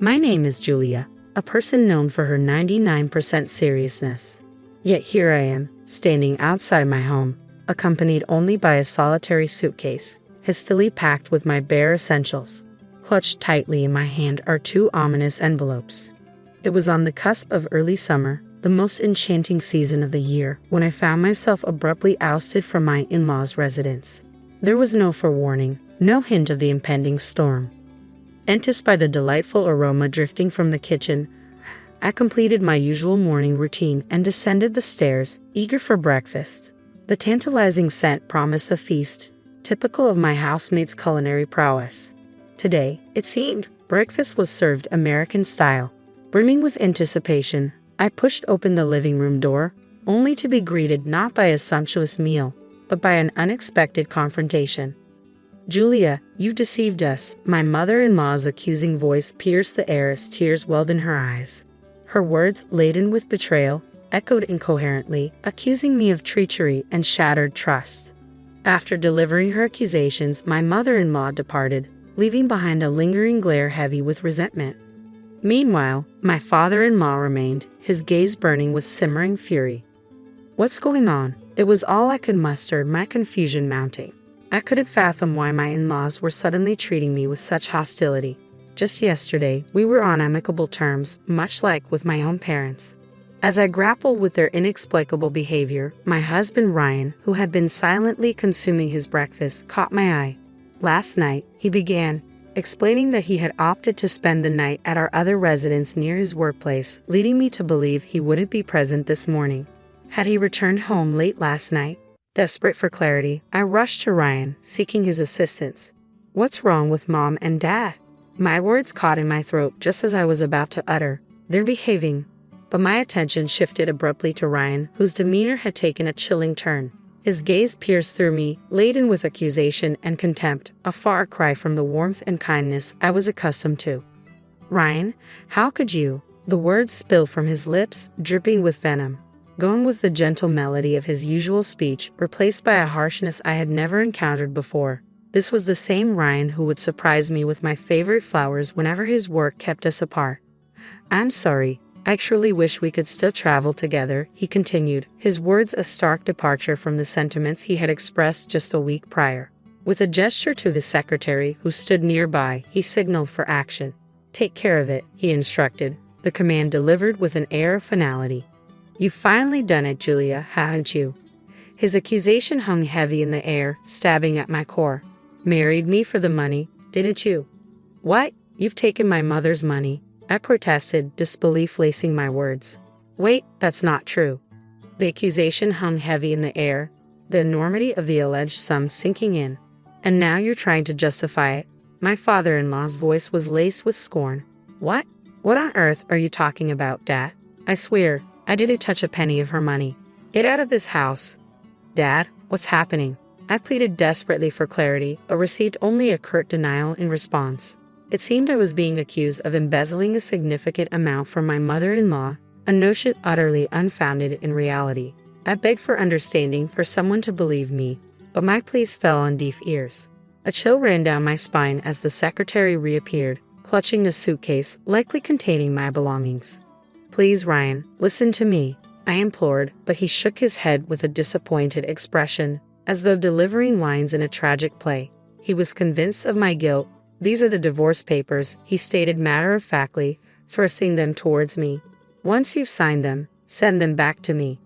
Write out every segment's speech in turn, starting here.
My name is Julia, a person known for her 99% seriousness. Yet here I am, standing outside my home, accompanied only by a solitary suitcase, hastily packed with my bare essentials. Clutched tightly in my hand are two ominous envelopes. It was on the cusp of early summer, the most enchanting season of the year, when I found myself abruptly ousted from my in-laws' residence. There was no forewarning, no hint of the impending storm. Enticed by the delightful aroma drifting from the kitchen, I completed my usual morning routine and descended the stairs, eager for breakfast. The tantalizing scent promised a feast, typical of my housemate's culinary prowess. Today, it seemed, breakfast was served American style. Brimming with anticipation, I pushed open the living room door, only to be greeted not by a sumptuous meal, but by an unexpected confrontation. "Julia, you deceived us," my mother-in-law's accusing voice pierced the air as tears welled in her eyes. Her words, laden with betrayal, echoed incoherently, accusing me of treachery and shattered trust. After delivering her accusations, my mother-in-law departed, leaving behind a lingering glare heavy with resentment. Meanwhile, my father-in-law remained, his gaze burning with simmering fury. "What's going on?" It was all I could muster, my confusion mounting. I couldn't fathom why my in-laws were suddenly treating me with such hostility. Just yesterday, we were on amicable terms, much like with my own parents. As I grappled with their inexplicable behavior, my husband Ryan, who had been silently consuming his breakfast, caught my eye. Last night, he began, explaining that he had opted to spend the night at our other residence near his workplace, leading me to believe he wouldn't be present this morning. Had he returned home late last night? Desperate for clarity, I rushed to Ryan, seeking his assistance. "What's wrong with Mom and Dad?" My words caught in my throat just as I was about to utter, "They're behaving." But my attention shifted abruptly to Ryan, whose demeanor had taken a chilling turn. His gaze pierced through me, laden with accusation and contempt, a far cry from the warmth and kindness I was accustomed to. "Ryan, how could you?" The words spilled from his lips, dripping with venom. Gone was the gentle melody of his usual speech, replaced by a harshness I had never encountered before. This was the same Ryan who would surprise me with my favorite flowers whenever his work kept us apart. "I'm sorry. I truly wish we could still travel together," he continued, his words a stark departure from the sentiments he had expressed just a week prior. With a gesture to the secretary, who stood nearby, he signaled for action. "Take care of it," he instructed, the command delivered with an air of finality. "You've finally done it, Julia, haven't you?" His accusation hung heavy in the air, stabbing at my core. "Married me for the money, didn't you?" "What? You've taken my mother's money," I protested, disbelief lacing my words. "Wait, that's not true." The accusation hung heavy in the air, the enormity of the alleged sum sinking in. "And now you're trying to justify it." My father-in-law's voice was laced with scorn. "What? What on earth are you talking about, Dad? I swear, I didn't touch a penny of her money. Get out of this house." "Dad, what's happening?" I pleaded desperately for clarity, but received only a curt denial in response. It seemed I was being accused of embezzling a significant amount from my mother-in-law, a notion utterly unfounded in reality. I begged for understanding, for someone to believe me, but my pleas fell on deaf ears. A chill ran down my spine as the secretary reappeared, clutching a suitcase likely containing my belongings. "Please, Ryan, listen to me," I implored, but he shook his head with a disappointed expression, as though delivering lines in a tragic play. He was convinced of my guilt. "These are the divorce papers," he stated matter-of-factly, thrusting them towards me. "Once you've signed them, send them back to me."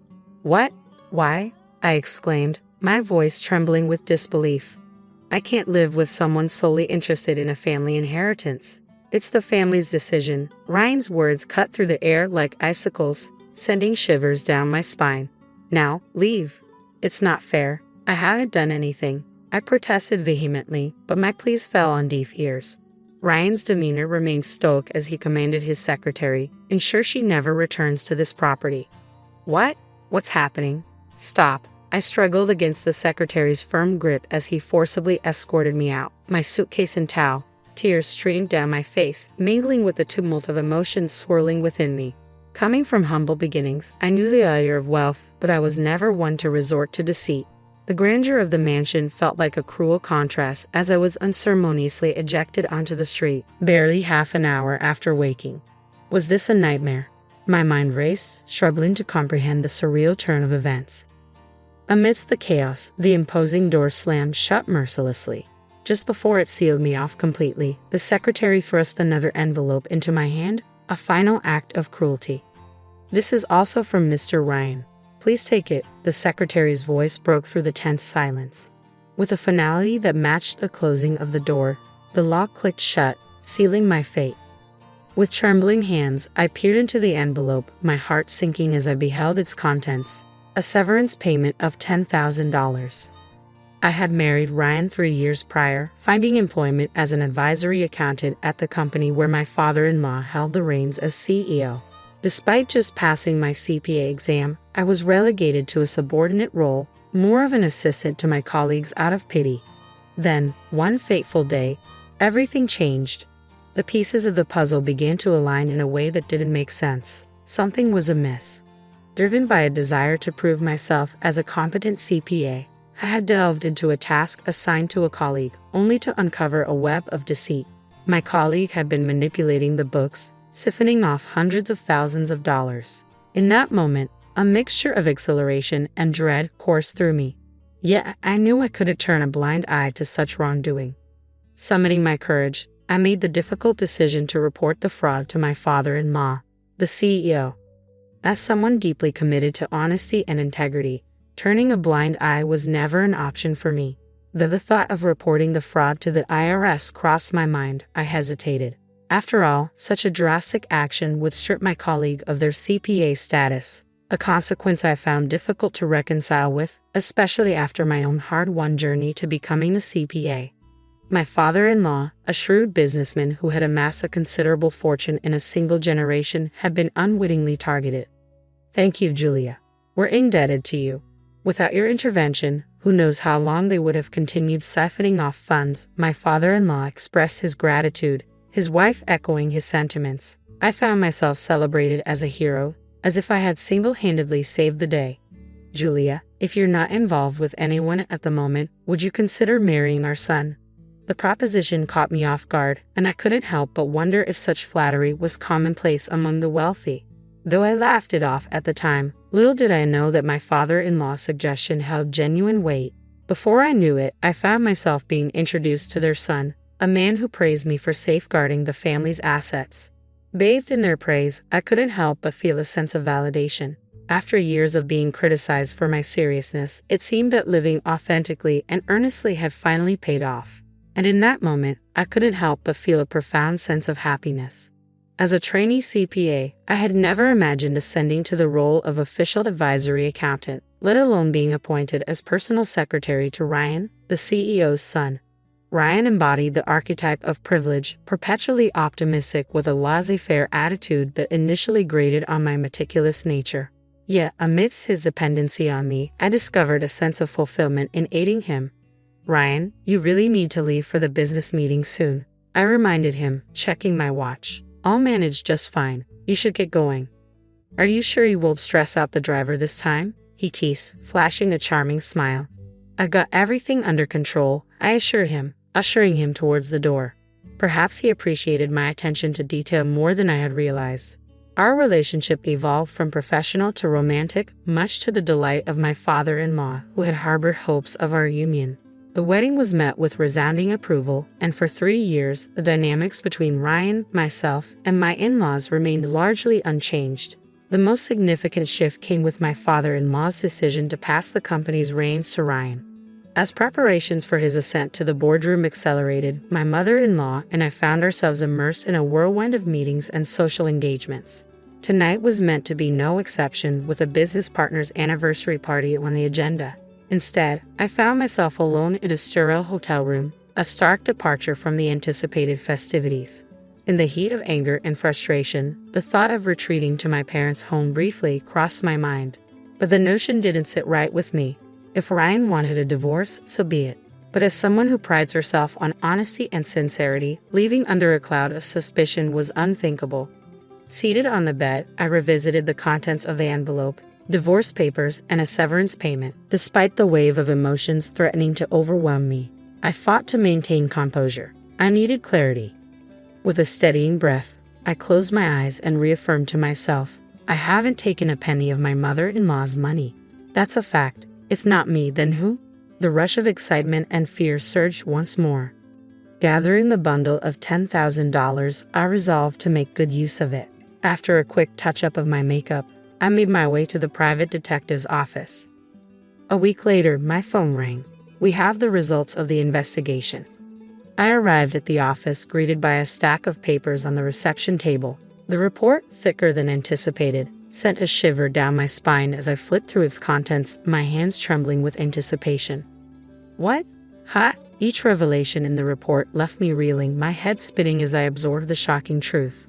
"What? Why?" I exclaimed, my voice trembling with disbelief. "I can't live with someone solely interested in a family inheritance. It's the family's decision." Ryan's words cut through the air like icicles, sending shivers down my spine. "Now, leave. It's not fair. I haven't done anything," I protested vehemently, but my pleas fell on deaf ears. Ryan's demeanor remained stoic as he commanded his secretary, "Ensure she never returns to this property." "What? What's happening?" "Stop." I struggled against the secretary's firm grip as he forcibly escorted me out, my suitcase in tow. Tears streamed down my face, mingling with the tumult of emotions swirling within me. Coming from humble beginnings, I knew the allure of wealth, but I was never one to resort to deceit. The grandeur of the mansion felt like a cruel contrast as I was unceremoniously ejected onto the street, barely half an hour after waking. Was this a nightmare? My mind raced, struggling to comprehend the surreal turn of events. Amidst the chaos, the imposing door slammed shut mercilessly. Just before it sealed me off completely, the secretary thrust another envelope into my hand, a final act of cruelty. "This is also from Mr. Ryan. Please take it," the secretary's voice broke through the tense silence. With a finality that matched the closing of the door, the lock clicked shut, sealing my fate. With trembling hands, I peered into the envelope, my heart sinking as I beheld its contents. A severance payment of $10,000. I had married Ryan 3 years prior, finding employment as an advisory accountant at the company where my father-in-law held the reins as CEO. Despite just passing my CPA exam, I was relegated to a subordinate role, more of an assistant to my colleagues out of pity. Then, one fateful day, everything changed. The pieces of the puzzle began to align in a way that didn't make sense. Something was amiss. Driven by a desire to prove myself as a competent CPA, I had delved into a task assigned to a colleague, only to uncover a web of deceit. My colleague had been manipulating the books, siphoning off hundreds of thousands of dollars. In that moment, a mixture of exhilaration and dread coursed through me. Yet I knew I couldn't turn a blind eye to such wrongdoing. Summoning my courage, I made the difficult decision to report the fraud to my father-in-law, the CEO. As someone deeply committed to honesty and integrity, turning a blind eye was never an option for me. Though the thought of reporting the fraud to the IRS crossed my mind, I hesitated. After all, such a drastic action would strip my colleague of their CPA status, a consequence I found difficult to reconcile with, especially after my own hard-won journey to becoming a CPA. My father-in-law, a shrewd businessman who had amassed a considerable fortune in a single generation, had been unwittingly targeted. "Thank you, Julia. We're indebted to you. Without your intervention, who knows how long they would have continued siphoning off funds," my father-in-law expressed his gratitude, his wife echoing his sentiments. I found myself celebrated as a hero, as if I had single-handedly saved the day. "Julia, if you're not involved with anyone at the moment, would you consider marrying our son?" The proposition caught me off guard, and I couldn't help but wonder if such flattery was commonplace among the wealthy. Though I laughed it off at the time, little did I know that my father-in-law's suggestion held genuine weight. Before I knew it, I found myself being introduced to their son, a man who praised me for safeguarding the family's assets. Bathed in their praise, I couldn't help but feel a sense of validation. After years of being criticized for my seriousness, it seemed that living authentically and earnestly had finally paid off. And in that moment, I couldn't help but feel a profound sense of happiness. As a trainee CPA, I had never imagined ascending to the role of official advisory accountant, let alone being appointed as personal secretary to Ryan, the CEO's son. Ryan embodied the archetype of privilege, perpetually optimistic with a laissez-faire attitude that initially grated on my meticulous nature. Yet, amidst his dependency on me, I discovered a sense of fulfillment in aiding him. "Ryan, you really need to leave for the business meeting soon," I reminded him, checking my watch. "I'll manage just fine. You should get going." "Are you sure you won't stress out the driver this time?" he teased, flashing a charming smile. "I've got everything under control," I assured him, ushering him towards the door. Perhaps he appreciated my attention to detail more than I had realized. Our relationship evolved from professional to romantic, much to the delight of my father-in-law, who had harbored hopes of our union. The wedding was met with resounding approval, and for 3 years, the dynamics between Ryan, myself, and my in-laws remained largely unchanged. The most significant shift came with my father-in-law's decision to pass the company's reins to Ryan. As preparations for his ascent to the boardroom accelerated, my mother-in-law and I found ourselves immersed in a whirlwind of meetings and social engagements. Tonight was meant to be no exception, with a business partner's anniversary party on the agenda. Instead, I found myself alone in a sterile hotel room, a stark departure from the anticipated festivities. In the heat of anger and frustration, the thought of retreating to my parents' home briefly crossed my mind. But the notion didn't sit right with me. If Ryan wanted a divorce, so be it. But as someone who prides herself on honesty and sincerity, leaving under a cloud of suspicion was unthinkable. Seated on the bed, I revisited the contents of the envelope, divorce papers, and a severance payment. Despite the wave of emotions threatening to overwhelm me, I fought to maintain composure. I needed clarity. With a steadying breath, I closed my eyes and reaffirmed to myself, I haven't taken a penny of my mother-in-law's money. That's a fact. If not me, then who? The rush of excitement and fear surged once more. Gathering the bundle of $10,000, I resolved to make good use of it. After a quick touch-up of my makeup, I made my way to the private detective's office. A week later, my phone rang. We have the results of the investigation. I arrived at the office greeted by a stack of papers on the reception table. The report, thicker than anticipated, sent a shiver down my spine as I flipped through its contents, my hands trembling with anticipation. What? Ha! Each revelation in the report left me reeling, my head spinning as I absorbed the shocking truth.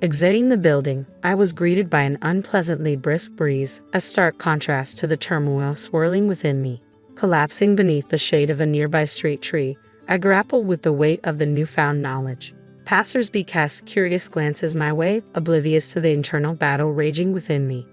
Exiting the building, I was greeted by an unpleasantly brisk breeze, a stark contrast to the turmoil swirling within me. Collapsing beneath the shade of a nearby street tree, I grappled with the weight of the newfound knowledge. Passers-by cast curious glances my way, oblivious to the internal battle raging within me.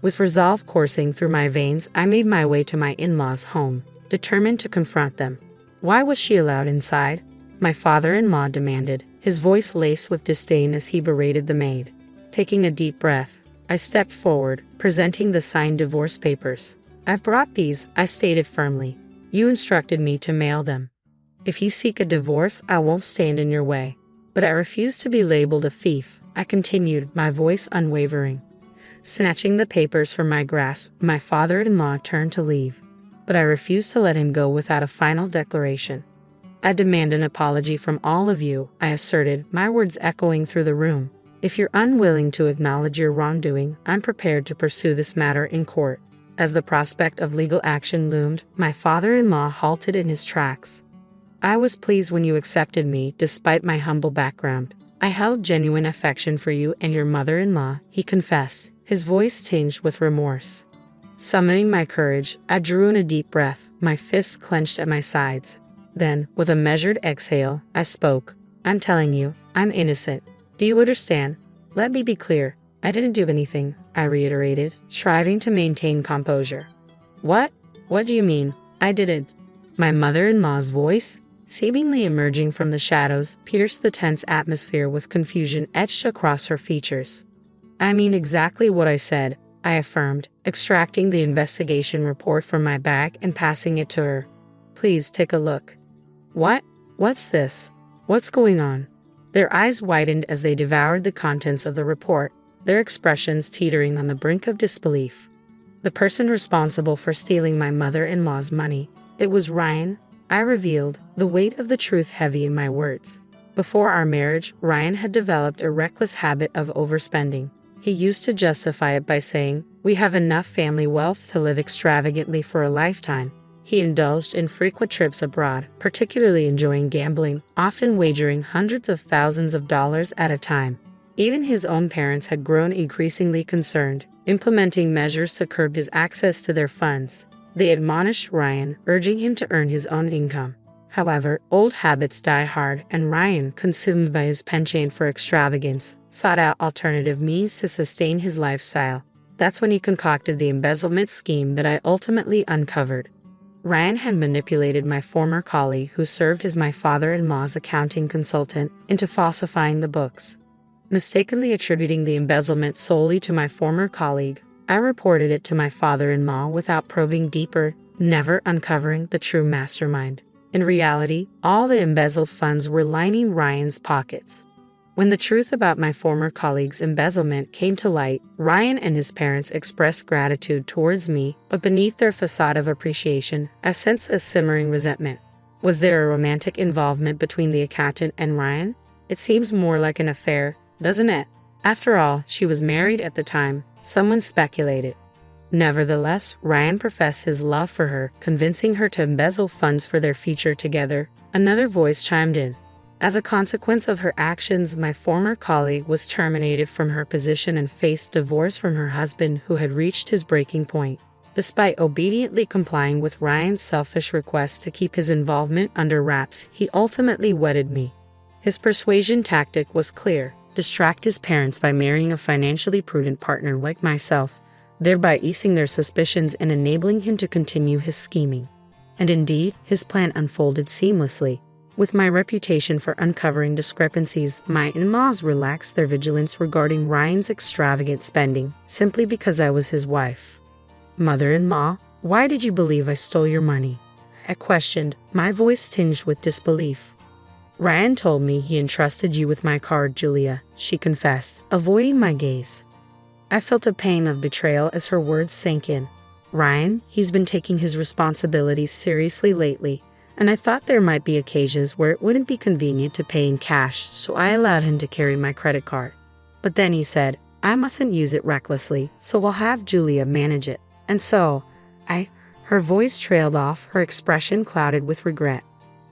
With resolve coursing through my veins, I made my way to my in-laws' home, determined to confront them. Why was she allowed inside? My father-in-law demanded, his voice laced with disdain as he berated the maid. Taking a deep breath, I stepped forward, presenting the signed divorce papers. I've brought these, I stated firmly. You instructed me to mail them. If you seek a divorce, I won't stand in your way. But I refuse to be labeled a thief, I continued, my voice unwavering. Snatching the papers from my grasp, my father-in-law turned to leave. But I refused to let him go without a final declaration. I demand an apology from all of you, I asserted, my words echoing through the room. If you're unwilling to acknowledge your wrongdoing, I'm prepared to pursue this matter in court. As the prospect of legal action loomed, my father-in-law halted in his tracks. I was pleased when you accepted me, despite my humble background. I held genuine affection for you and your mother-in-law, he confessed, his voice tinged with remorse. Summoning my courage, I drew in a deep breath, my fists clenched at my sides. Then, with a measured exhale, I spoke. I'm telling you, I'm innocent. Do you understand? Let me be clear. I didn't do anything, I reiterated, striving to maintain composure. What? What do you mean? I didn't. My mother-in-law's voice, seemingly emerging from the shadows, pierced the tense atmosphere with confusion etched across her features. I mean exactly what I said, I affirmed, extracting the investigation report from my bag and passing it to her. Please take a look. What? What's this? What's going on? Their eyes widened as they devoured the contents of the report, their expressions teetering on the brink of disbelief. The person responsible for stealing my mother-in-law's money, it was Ryan, I revealed, the weight of the truth heavy in my words. Before our marriage, Ryan had developed a reckless habit of overspending. He used to justify it by saying, "We have enough family wealth to live extravagantly for a lifetime." He indulged in frequent trips abroad, particularly enjoying gambling, often wagering hundreds of thousands of dollars at a time. Even his own parents had grown increasingly concerned, implementing measures to curb his access to their funds. They admonished Ryan, urging him to earn his own income. However, old habits die hard, and Ryan, consumed by his penchant for extravagance, sought out alternative means to sustain his lifestyle. That's when he concocted the embezzlement scheme that I ultimately uncovered. Ryan had manipulated my former colleague, who served as my father-in-law's accounting consultant, into falsifying the books. Mistakenly attributing the embezzlement solely to my former colleague, I reported it to my father-in-law without probing deeper, never uncovering the true mastermind. In reality, all the embezzled funds were lining Ryan's pockets. When the truth about my former colleague's embezzlement came to light, Ryan and his parents expressed gratitude towards me, but beneath their facade of appreciation, I sensed a simmering resentment. Was there a romantic involvement between the accountant and Ryan? It seems more like an affair, doesn't it? After all, she was married at the time, someone speculated. Nevertheless, Ryan professed his love for her, convincing her to embezzle funds for their future together. Another voice chimed in. As a consequence of her actions, my former colleague was terminated from her position and faced divorce from her husband, who had reached his breaking point. Despite obediently complying with Ryan's selfish request to keep his involvement under wraps, he ultimately wedded me. His persuasion tactic was clear: distract his parents by marrying a financially prudent partner like myself, thereby easing their suspicions and enabling him to continue his scheming. And indeed, his plan unfolded seamlessly. With my reputation for uncovering discrepancies, my in-laws relaxed their vigilance regarding Ryan's extravagant spending simply because I was his wife. "Mother-in-law, why did you believe I stole your money?" I questioned, my voice tinged with disbelief. "Ryan told me he entrusted you with my card, Julia," she confessed, avoiding my gaze. I felt a pang of betrayal as her words sank in. "Ryan, he's been taking his responsibilities seriously lately, and I thought there might be occasions where it wouldn't be convenient to pay in cash, so I allowed him to carry my credit card. But then he said, I mustn't use it recklessly, so I'll have Julia manage it. And so, Her voice trailed off, her expression clouded with regret.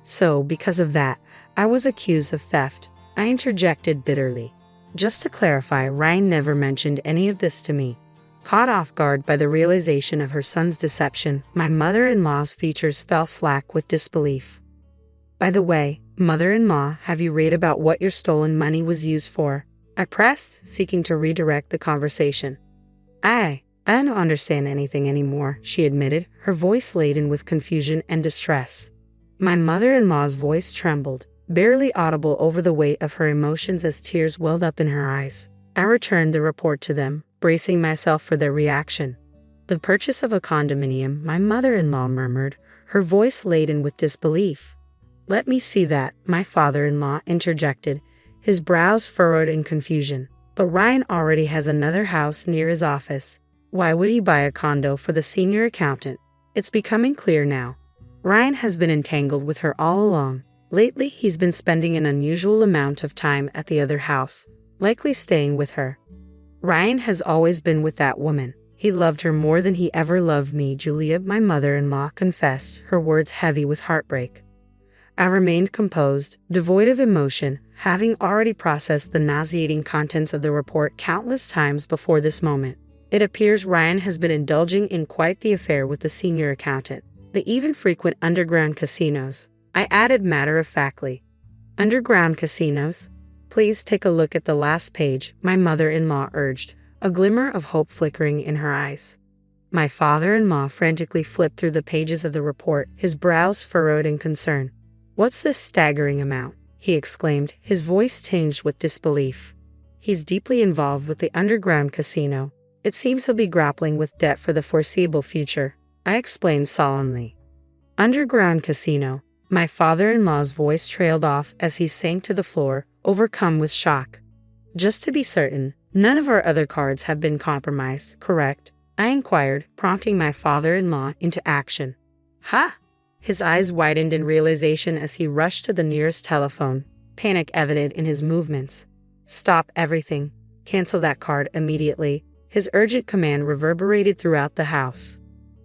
"So, because of that, I was accused of theft," I interjected bitterly. Just to clarify, Ryan never mentioned any of this to me. Caught off guard by the realization of her son's deception, my mother-in-law's features fell slack with disbelief. "By the way, mother-in-law, have you read about what your stolen money was used for?" I pressed, seeking to redirect the conversation. I don't understand anything anymore," she admitted, her voice laden with confusion and distress. My mother-in-law's voice trembled, barely audible over the weight of her emotions as tears welled up in her eyes. I returned the report to them, bracing myself for their reaction. "The purchase of a condominium," my mother-in-law murmured, her voice laden with disbelief. "Let me see that," my father-in-law interjected, his brows furrowed in confusion. "But Ryan already has another house near his office. Why would he buy a condo for the senior accountant?" It's becoming clear now. Ryan has been entangled with her all along. Lately, he's been spending an unusual amount of time at the other house, likely staying with her. Ryan has always been with that woman. He loved her more than he ever loved me, Julia, my mother-in-law confessed, her words heavy with heartbreak. I remained composed, devoid of emotion, having already processed the nauseating contents of the report countless times before this moment. It appears Ryan has been indulging in quite the affair with the senior accountant. They even frequent underground casinos, I added matter-of-factly. "Underground casinos? Please take a look at the last page," my mother-in-law urged, a glimmer of hope flickering in her eyes. My father-in-law frantically flipped through the pages of the report, his brows furrowed in concern. "What's this staggering amount?" he exclaimed, his voice tinged with disbelief. "He's deeply involved with the underground casino. It seems he'll be grappling with debt for the foreseeable future," I explained solemnly. "Underground casino." My father-in-law's voice trailed off as he sank to the floor, overcome with shock. "Just to be certain, none of our other cards have been compromised, correct?" I inquired, prompting my father-in-law into action. "Ha!" His eyes widened in realization as he rushed to the nearest telephone, panic evident in his movements. "Stop everything. Cancel that card immediately." His urgent command reverberated throughout the house.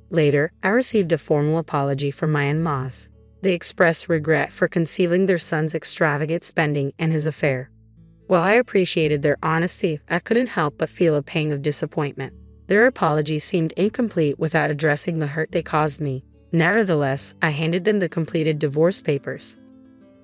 Later, I received a formal apology from my in-laws. They expressed regret for concealing their son's extravagant spending and his affair. While I appreciated their honesty, I couldn't help but feel a pang of disappointment. Their apology seemed incomplete without addressing the hurt they caused me. Nevertheless, I handed them the completed divorce papers.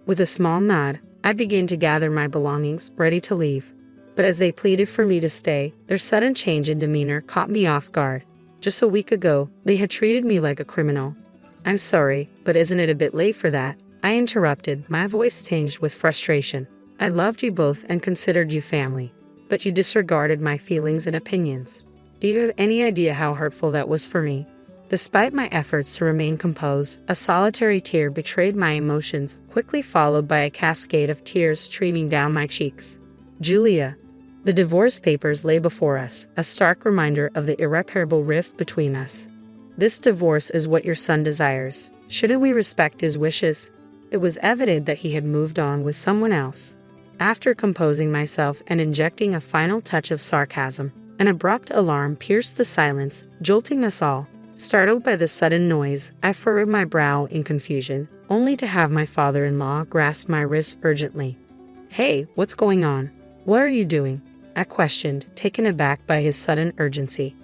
With a small nod, I began to gather my belongings, ready to leave. But as they pleaded for me to stay, their sudden change in demeanor caught me off guard. Just a week ago, they had treated me like a criminal. "I'm sorry, but isn't it a bit late for that?" I interrupted, my voice tinged with frustration. "I loved you both and considered you family, but you disregarded my feelings and opinions. Do you have any idea how hurtful that was for me?" Despite my efforts to remain composed, a solitary tear betrayed my emotions, quickly followed by a cascade of tears streaming down my cheeks. "Julia." The divorce papers lay before us, a stark reminder of the irreparable rift between us. "This divorce is what your son desires. Shouldn't we respect his wishes?" It was evident that he had moved on with someone else. After composing myself and injecting a final touch of sarcasm, an abrupt alarm pierced the silence, jolting us all. Startled by the sudden noise, I furrowed my brow in confusion, only to have my father-in-law grasp my wrist urgently. "Hey, what's going on? What are you doing?" I questioned, taken aback by his sudden urgency.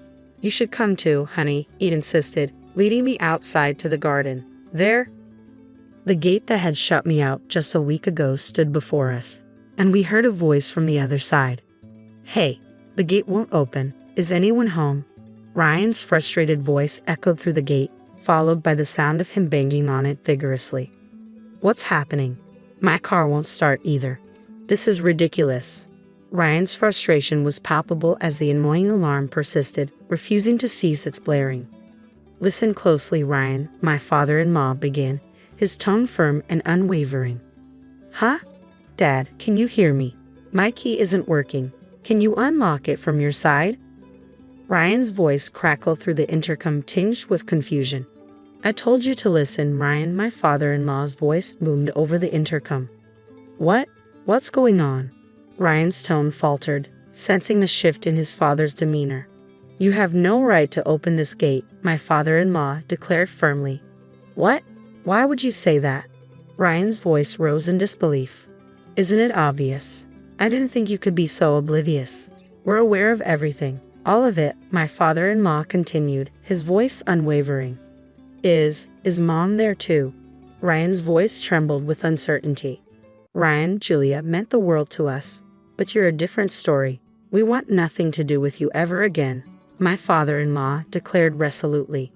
"You should come too, honey," he insisted, leading me outside to the garden. There, the gate that had shut me out just a week ago stood before us, and we heard a voice from the other side. "Hey, the gate won't open. Is anyone home?" Ryan's frustrated voice echoed through the gate, followed by the sound of him banging on it vigorously. What's happening? My car won't start either. This is ridiculous. Ryan's frustration was palpable as the annoying alarm persisted, refusing to cease its blaring. Listen closely, Ryan, my father-in-law began, his tone firm and unwavering. Huh? Dad, can you hear me? My key isn't working. Can you unlock it from your side? Ryan's voice crackled through the intercom, tinged with confusion. I told you to listen, Ryan, my father-in-law's voice boomed over the intercom. What? What's going on? Ryan's tone faltered, sensing the shift in his father's demeanor. You have no right to open this gate, my father-in-law declared firmly. What? Why would you say that? Ryan's voice rose in disbelief. Isn't it obvious? I didn't think you could be so oblivious. We're aware of everything, all of it, my father-in-law continued, his voice unwavering. Is Mom there too? Ryan's voice trembled with uncertainty. Ryan, Julia meant the world to us, but you're a different story. We want nothing to do with you ever again, my father-in-law declared resolutely.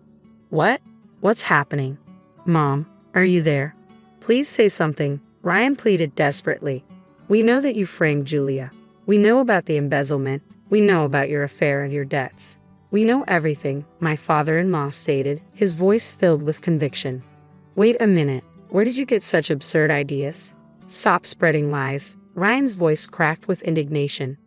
What? What's happening? Mom, are you there? Please say something, Ryan pleaded desperately. We know that you framed Julia. We know about the embezzlement. We know about your affair and your debts. We know everything, my father-in-law stated, his voice filled with conviction. Wait a minute, where did you get such absurd ideas? Stop spreading lies. Ryan's voice cracked with indignation.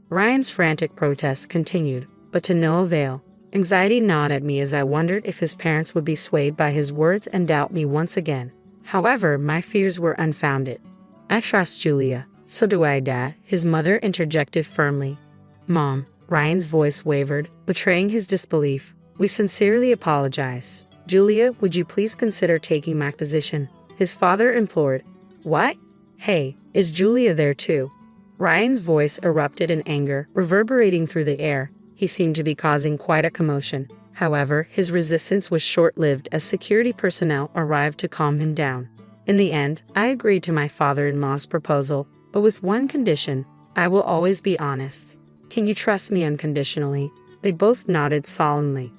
Ryan's frantic protests continued, but to no avail. Anxiety gnawed at me as I wondered if his parents would be swayed by his words and doubt me once again. However, my fears were unfounded. I trust Julia. So do I, Dad, his mother interjected firmly. Mom, Ryan's voice wavered, betraying his disbelief. We sincerely apologize. Julia, would you please consider taking my position? His father implored. What? Hey, is Julia there too? Ryan's voice erupted in anger, reverberating through the air. He seemed to be causing quite a commotion. However, his resistance was short-lived as security personnel arrived to calm him down. In the end, I agreed to my father-in-law's proposal, but with one condition: I will always be honest. Can you trust me unconditionally? They both nodded solemnly.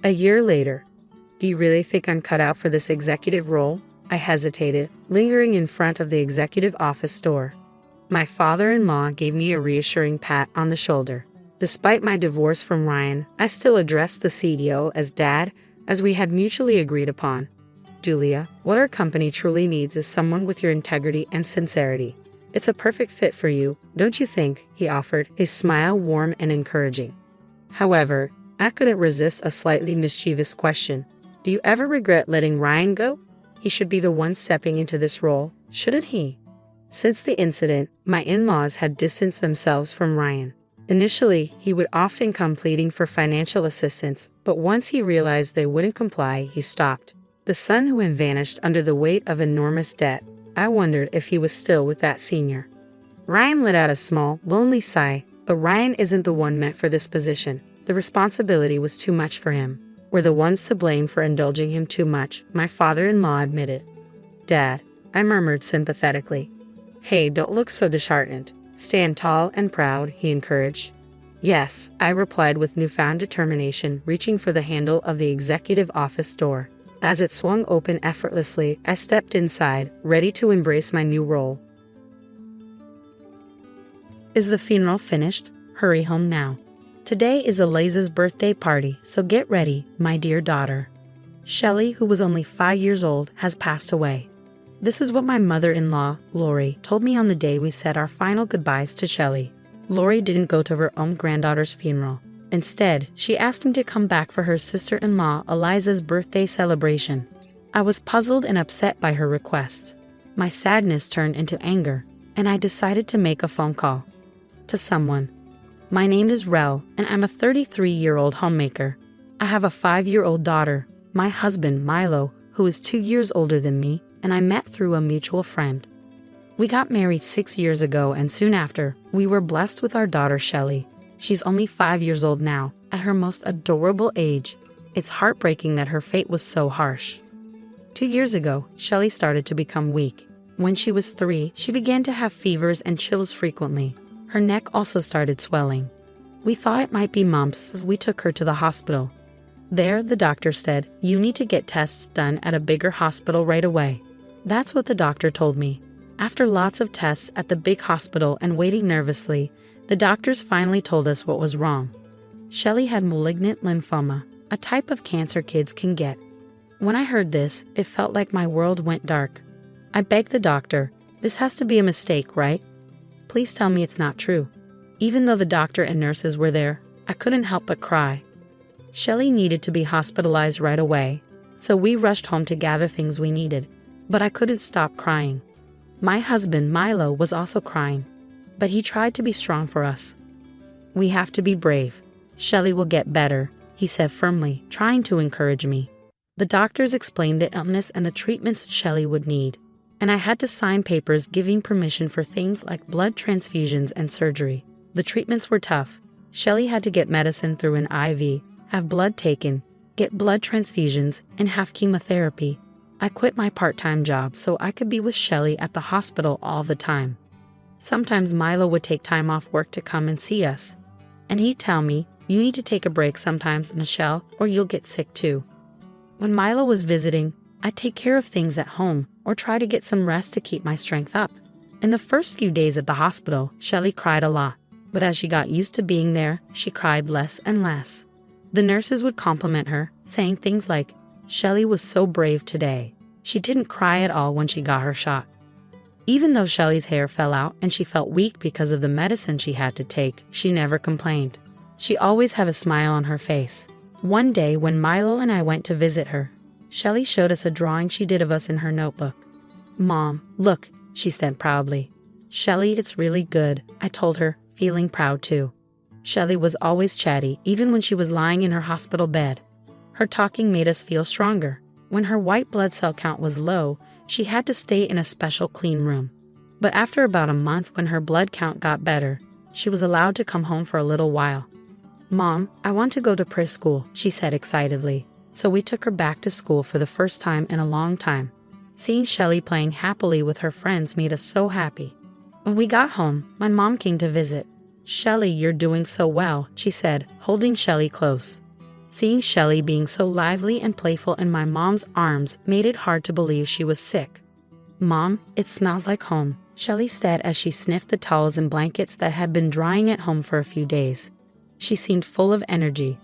A year later. Do you really think I'm cut out for this executive role? I hesitated, lingering in front of the executive office door. My father-in-law gave me a reassuring pat on the shoulder. Despite my divorce from Ryan, I still addressed the CEO as Dad, as we had mutually agreed upon. Julia, what our company truly needs is someone with your integrity and sincerity. It's a perfect fit for you, don't you think? He offered, his smile warm and encouraging. However, I couldn't resist a slightly mischievous question. Do you ever regret letting Ryan go? He should be the one stepping into this role, shouldn't he? Since the incident, my in-laws had distanced themselves from Ryan. Initially, he would often come pleading for financial assistance, but once he realized they wouldn't comply, he stopped. The son who had vanished under the weight of enormous debt. I wondered if he was still with that senior. Ryan let out a small, lonely sigh, but Ryan isn't the one meant for this position. The responsibility was too much for him. We're the ones to blame for indulging him too much, my father-in-law admitted. Dad, I murmured sympathetically. Hey, don't look so disheartened. Stand tall and proud, he encouraged. Yes, I replied with newfound determination, reaching for the handle of the executive office door. As it swung open effortlessly, I stepped inside, ready to embrace my new role. Is the funeral finished? Hurry home now. Today is Eliza's birthday party, so get ready, my dear daughter. Shelley, who was only 5 years old, has passed away. This is what my mother-in-law, Lori, told me on the day we said our final goodbyes to Shelley. Lori didn't go to her own granddaughter's funeral. Instead, she asked him to come back for her sister-in-law Eliza's birthday celebration. I was puzzled and upset by her request. My sadness turned into anger, and I decided to make a phone call. To someone. My name is Rel, and I'm a 33-year-old homemaker. I have a 5-year-old daughter, my husband Milo, who is 2 years older than me, and I met through a mutual friend. We got married 6 years ago, and soon after, we were blessed with our daughter Shelley. She's only 5 years old now, at her most adorable age. It's heartbreaking that her fate was so harsh. 2 years ago, Shelley started to become weak. When she was 3, she began to have fevers and chills frequently. Her neck also started swelling. We thought it might be mumps, so we took her to the hospital. There, the doctor said, "You need to get tests done at a bigger hospital right away." That's what the doctor told me. After lots of tests at the big hospital and waiting nervously, the doctors finally told us what was wrong. Shelley had malignant lymphoma, a type of cancer kids can get. When I heard this, it felt like my world went dark. I begged the doctor, "This has to be a mistake, right? Please tell me it's not true." Even though the doctor and nurses were there, I couldn't help but cry. Shelley needed to be hospitalized right away, so we rushed home to gather things we needed, but I couldn't stop crying. My husband, Milo, was also crying, but he tried to be strong for us. "We have to be brave. Shelley will get better," he said firmly, trying to encourage me. The doctors explained the illness and the treatments Shelley would need, and I had to sign papers giving permission for things like blood transfusions and surgery. The treatments were tough. Shelley had to get medicine through an IV, have blood taken, get blood transfusions, and have chemotherapy. I quit my part-time job so I could be with Shelley at the hospital all the time. Sometimes Milo would take time off work to come and see us, and he'd tell me, "You need to take a break sometimes, Michelle, or you'll get sick too." When Milo was visiting, I'd take care of things at home or try to get some rest to keep my strength up. In the first few days at the hospital, Shelley cried a lot, but as she got used to being there, she cried less and less. The nurses would compliment her, saying things like, "Shelley was so brave today. She didn't cry at all when she got her shot." Even though Shelley's hair fell out and she felt weak because of the medicine she had to take, she never complained. She always had a smile on her face. One day when Milo and I went to visit her, Shelley showed us a drawing she did of us in her notebook. "Mom, look," she said proudly. "Shelley, it's really good," I told her, feeling proud too. Shelley was always chatty, even when she was lying in her hospital bed. Her talking made us feel stronger. When her white blood cell count was low, she had to stay in a special clean room. But after about a month, when her blood count got better, she was allowed to come home for a little while. "Mom, I want to go to preschool," she said excitedly. So we took her back to school for the first time in a long time. Seeing Shelley playing happily with her friends made us so happy. When we got home, my mom came to visit. "Shelley, you're doing so well," she said, holding Shelley close. Seeing Shelley being so lively and playful in my mom's arms made it hard to believe she was sick. "Mom, it smells like home," Shelley said as she sniffed the towels and blankets that had been drying at home for a few days. She seemed full of energy.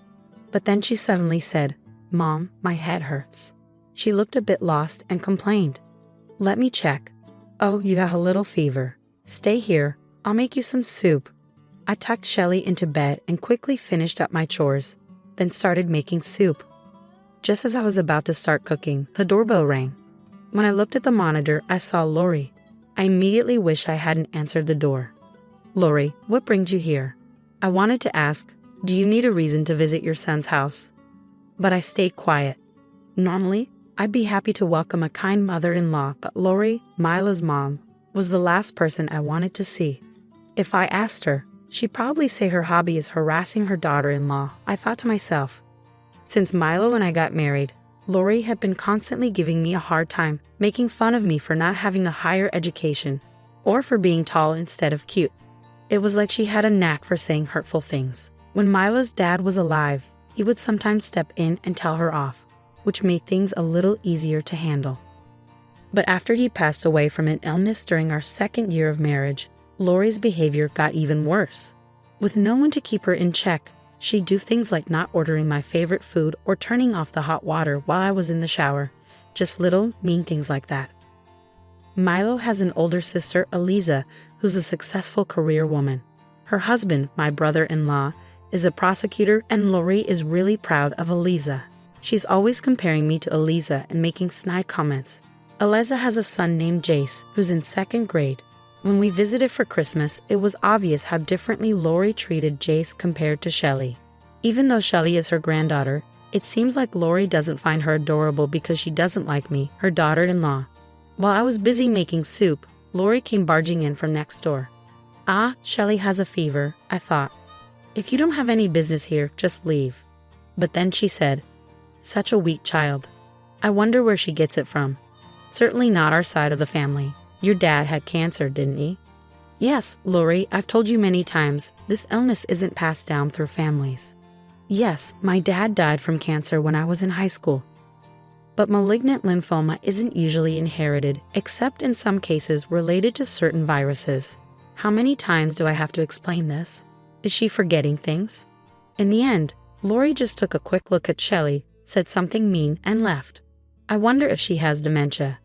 But then she suddenly said, "Mom, my head hurts." She looked a bit lost and complained. "Let me check. Oh, you have a little fever. Stay here. I'll make you some soup." I tucked Shelley into bed and quickly finished up my chores, then started making soup. Just as I was about to start cooking, the doorbell rang. When I looked at the monitor, I saw Lori. I immediately wished I hadn't answered the door. "Lori, what brings you here?" I wanted to ask, "Do you need a reason to visit your son's house?" But I stayed quiet. Normally, I'd be happy to welcome a kind mother-in-law, but Lori, Milo's mom, was the last person I wanted to see. If I asked her, she'd probably say her hobby is harassing her daughter-in-law, I thought to myself. Since Milo and I got married, Lori had been constantly giving me a hard time, making fun of me for not having a higher education, or for being tall instead of cute. It was like she had a knack for saying hurtful things. When Milo's dad was alive, he would sometimes step in and tell her off, which made things a little easier to handle. But after he passed away from an illness during our second year of marriage, Lori's behavior got even worse. With no one to keep her in check, she'd do things like not ordering my favorite food or turning off the hot water while I was in the shower. Just little, mean things like that. Milo has an older sister, Eliza, who's a successful career woman. Her husband, my brother-in-law, is a prosecutor, and Lori is really proud of Eliza. She's always comparing me to Eliza and making snide comments. Eliza has a son named Jace, who's in second grade. When we visited for Christmas, it was obvious how differently Lori treated Jace compared to Shelley. Even though Shelley is her granddaughter, it seems like Lori doesn't find her adorable because she doesn't like me, her daughter-in-law. While I was busy making soup, Lori came barging in from next door. "Ah, Shelley has a fever," I thought. "If you don't have any business here, just leave." But then she said, "Such a weak child. I wonder where she gets it from. Certainly not our side of the family. Your dad had cancer, didn't he?" Yes, Lori, I've told you many times, this illness isn't passed down through families. Yes, my dad died from cancer when I was in high school. But malignant lymphoma isn't usually inherited, except in some cases related to certain viruses. How many times do I have to explain this? Is she forgetting things? In the end, Lori just took a quick look at Shelley, said something mean, and left. I wonder if she has dementia.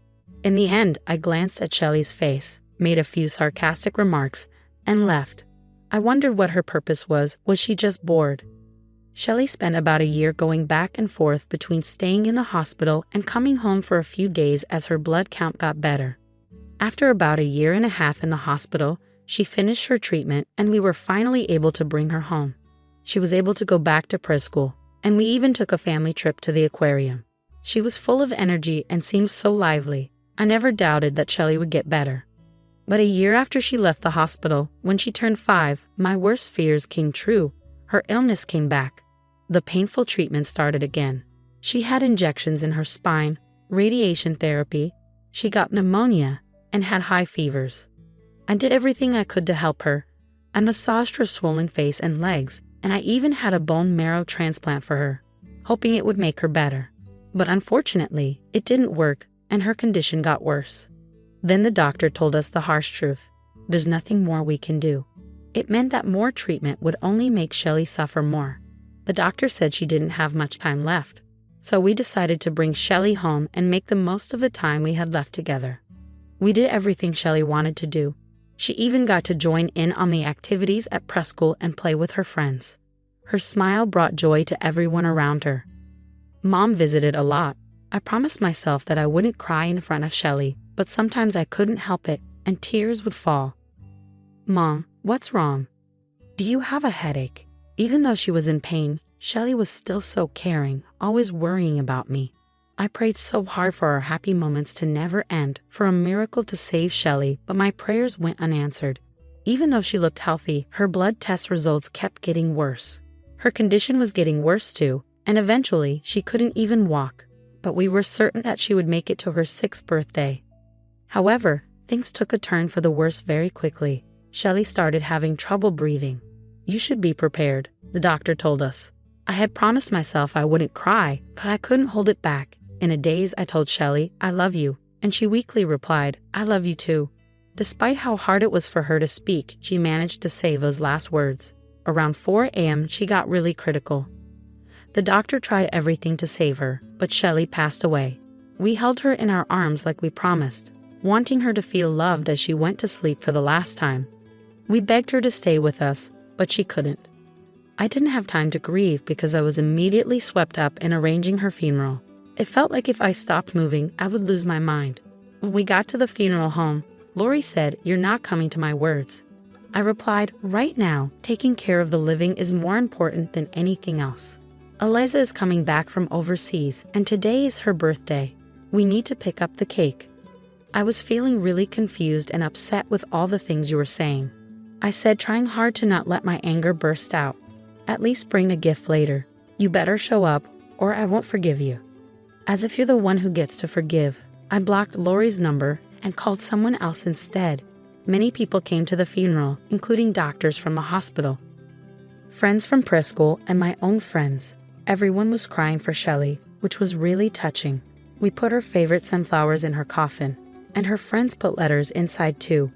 In the end, I glanced at Shelley's face, made a few sarcastic remarks, and left. I wondered what her purpose was. Was she just bored? Shelley spent about a year going back and forth between staying in the hospital and coming home for a few days as her blood count got better. After about a year and a half in the hospital, she finished her treatment and we were finally able to bring her home. She was able to go back to preschool, and we even took a family trip to the aquarium. She was full of energy and seemed so lively. I never doubted that Shelley would get better. But a year after she left the hospital, when she turned 5, my worst fears came true. Her illness came back. The painful treatment started again. She had injections in her spine, radiation therapy, she got pneumonia, and had high fevers. I did everything I could to help her. I massaged her swollen face and legs, and I even had a bone marrow transplant for her, hoping it would make her better. But unfortunately, it didn't work, and her condition got worse. Then the doctor told us the harsh truth. There's nothing more we can do. It meant that more treatment would only make Shelley suffer more. The doctor said she didn't have much time left, so we decided to bring Shelley home and make the most of the time we had left together. We did everything Shelley wanted to do. She even got to join in on the activities at preschool and play with her friends. Her smile brought joy to everyone around her. Mom visited a lot. I promised myself that I wouldn't cry in front of Shelley, but sometimes I couldn't help it, and tears would fall. Mom, what's wrong? Do you have a headache? Even though she was in pain, Shelley was still so caring, always worrying about me. I prayed so hard for our happy moments to never end, for a miracle to save Shelley, but my prayers went unanswered. Even though she looked healthy, her blood test results kept getting worse. Her condition was getting worse too, and eventually she couldn't even walk. But we were certain that she would make it to her 6th birthday. However, things took a turn for the worse very quickly. Shelley started having trouble breathing. You should be prepared, the doctor told us. I had promised myself I wouldn't cry, but I couldn't hold it back. In a daze, I told Shelley, I love you, and she weakly replied, I love you too. Despite how hard it was for her to speak, she managed to say those last words. Around 4 a.m., she got really critical. The doctor tried everything to save her, but Shelley passed away. We held her in our arms like we promised, wanting her to feel loved as she went to sleep for the last time. We begged her to stay with us, but she couldn't. I didn't have time to grieve because I was immediately swept up in arranging her funeral. It felt like if I stopped moving, I would lose my mind. When we got to the funeral home, Lori said, "You're not coming to my words." I replied, "Right now, taking care of the living is more important than anything else. Eliza is coming back from overseas, and today is her birthday. We need to pick up the cake." I was feeling really confused and upset with all the things you were saying. I said, trying hard to not let my anger burst out. "At least bring a gift later. You better show up, or I won't forgive you." As if you're the one who gets to forgive, I blocked Lori's number and called someone else instead. Many people came to the funeral, including doctors from the hospital, friends from preschool, and my own friends. Everyone was crying for Shelley, which was really touching. We put her favorite sunflowers in her coffin, and her friends put letters inside too.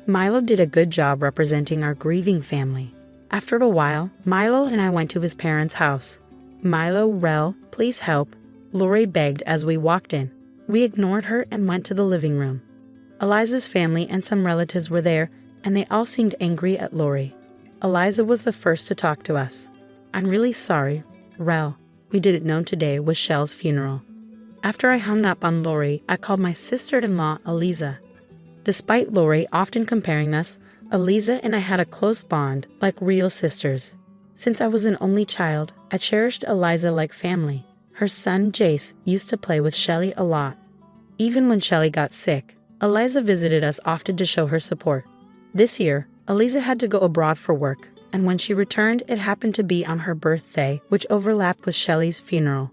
Milo did a good job representing our grieving family. After a while, Milo and I went to his parents' house. "Milo, Rel, please help," Lori begged as we walked in. We ignored her and went to the living room. Eliza's family and some relatives were there, and they all seemed angry at Lori. Eliza was the first to talk to us. "I'm really sorry, Rel. We didn't know today was Shell's funeral." After I hung up on Lori, I called my sister-in-law, Eliza. Despite Lori often comparing us, Eliza and I had a close bond, like real sisters. Since I was an only child, I cherished Eliza like family. Her son, Jace, used to play with Shelley a lot. Even when Shelley got sick, Eliza visited us often to show her support. This year, Eliza had to go abroad for work, and when she returned, it happened to be on her birthday, which overlapped with Shelley's funeral.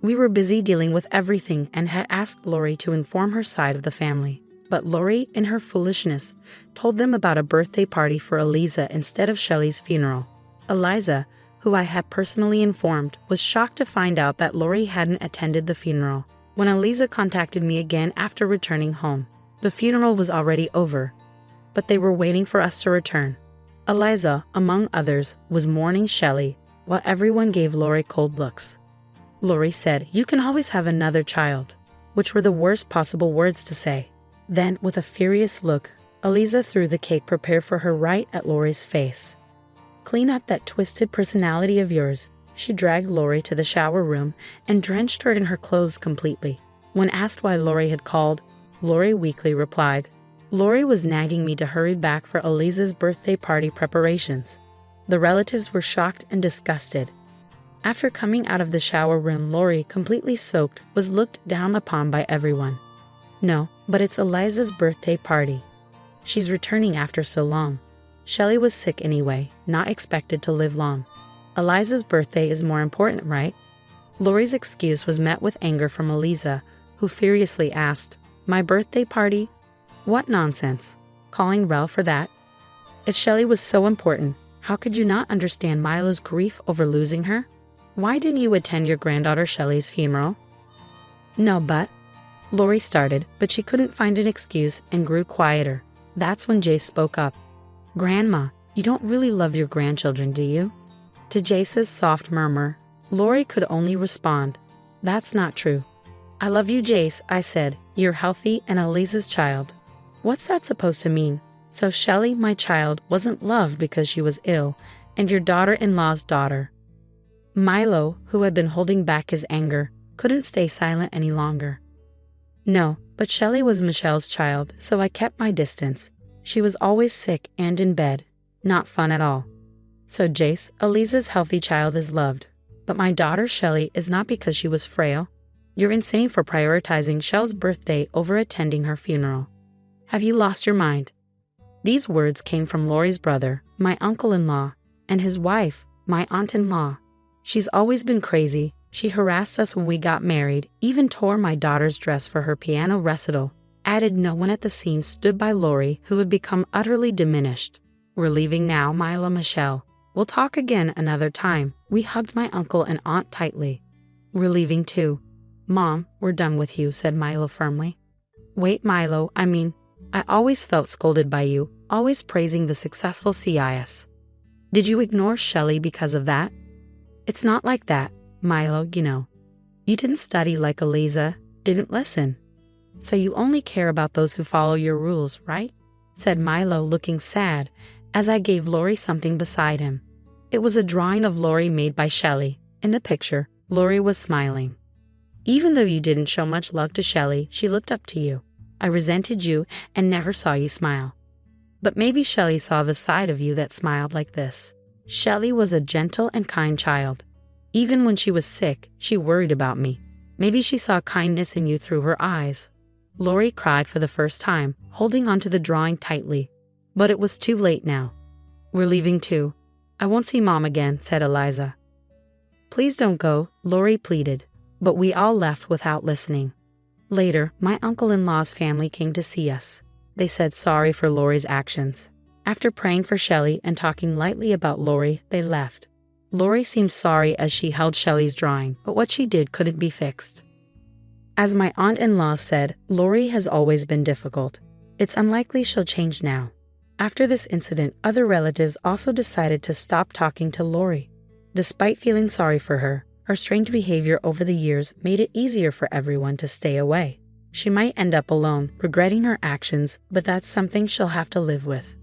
We were busy dealing with everything and had asked Lori to inform her side of the family. But Lori, in her foolishness, told them about a birthday party for Eliza instead of Shelley's funeral. Eliza, who I had personally informed, was shocked to find out that Lori hadn't attended the funeral. When Eliza contacted me again after returning home, the funeral was already over, but they were waiting for us to return. Eliza, among others, was mourning Shelley, while everyone gave Lori cold looks. Lori said, "You can always have another child," which were the worst possible words to say. Then, with a furious look, Eliza threw the cake prepared for her right at Lori's face. "Clean up that twisted personality of yours." She dragged Lori to the shower room and drenched her in her clothes completely. When asked why Lori had called, Lori weakly replied, "Lori was nagging me to hurry back for Eliza's birthday party preparations." The relatives were shocked and disgusted. After coming out of the shower room, Lori, completely soaked, was looked down upon by everyone. "No, but it's Eliza's birthday party. She's returning after so long. Shelley was sick anyway, not expected to live long. Eliza's birthday is more important, right?" Lori's excuse was met with anger from Eliza, who furiously asked, "My birthday party? What nonsense. Calling Rel for that? If Shelley was so important, how could you not understand Milo's grief over losing her? Why didn't you attend your granddaughter Shelley's funeral?" "No, but..." Lori started, but she couldn't find an excuse and grew quieter. That's when Jace spoke up. "Grandma, you don't really love your grandchildren, do you?" To Jace's soft murmur, Lori could only respond, "That's not true." "I love you, Jace," I said. "You're healthy and Eliza's child." "What's that supposed to mean? So Shelley, my child, wasn't loved because she was ill, and your daughter-in-law's daughter." Milo, who had been holding back his anger, couldn't stay silent any longer. "No, but Shelley was Michelle's child, so I kept my distance. She was always sick and in bed. Not fun at all." "So Jace, Eliza's healthy child is loved, but my daughter Shelley is not because she was frail. You're insane for prioritizing Shell's birthday over attending her funeral. Have you lost your mind?" These words came from Lori's brother, my uncle-in-law, and his wife, my aunt-in-law. "She's always been crazy. She harassed us when we got married, even tore my daughter's dress for her piano recital," added no one at the scene stood by Lori, who had become utterly diminished. "We're leaving now, Milo Michelle. We'll talk again another time." We hugged my uncle and aunt tightly. "We're leaving too. Mom, we're done with you," said Milo firmly. "Wait, Milo, I always felt scolded by you, always praising the successful CIS. Did you ignore Shelley because of that?" "It's not like that, Milo, you know. You didn't study like Eliza, didn't listen. So you only care about those who follow your rules, right?" said Milo, looking sad, as I gave Lori something beside him. It was a drawing of Lori made by Shelley. In the picture, Lori was smiling. "Even though you didn't show much love to Shelley, she looked up to you. I resented you and never saw you smile. But maybe Shelley saw the side of you that smiled like this." Shelley was a gentle and kind child. Even when she was sick, she worried about me. Maybe she saw kindness in you through her eyes. Lori cried for the first time, holding onto the drawing tightly. But it was too late now. "We're leaving too. I won't see Mom again," said Eliza. "Please don't go," Lori pleaded. But we all left without listening. Later, my uncle-in-law's family came to see us. They said sorry for Lori's actions. After praying for Shelley and talking lightly about Lori, they left. Lori seemed sorry as she held Shelley's drawing, but what she did couldn't be fixed. As my aunt-in-law said, Lori has always been difficult. It's unlikely she'll change now. After this incident, other relatives also decided to stop talking to Lori. Despite feeling sorry for her, her strange behavior over the years made it easier for everyone to stay away. She might end up alone, regretting her actions, but that's something she'll have to live with.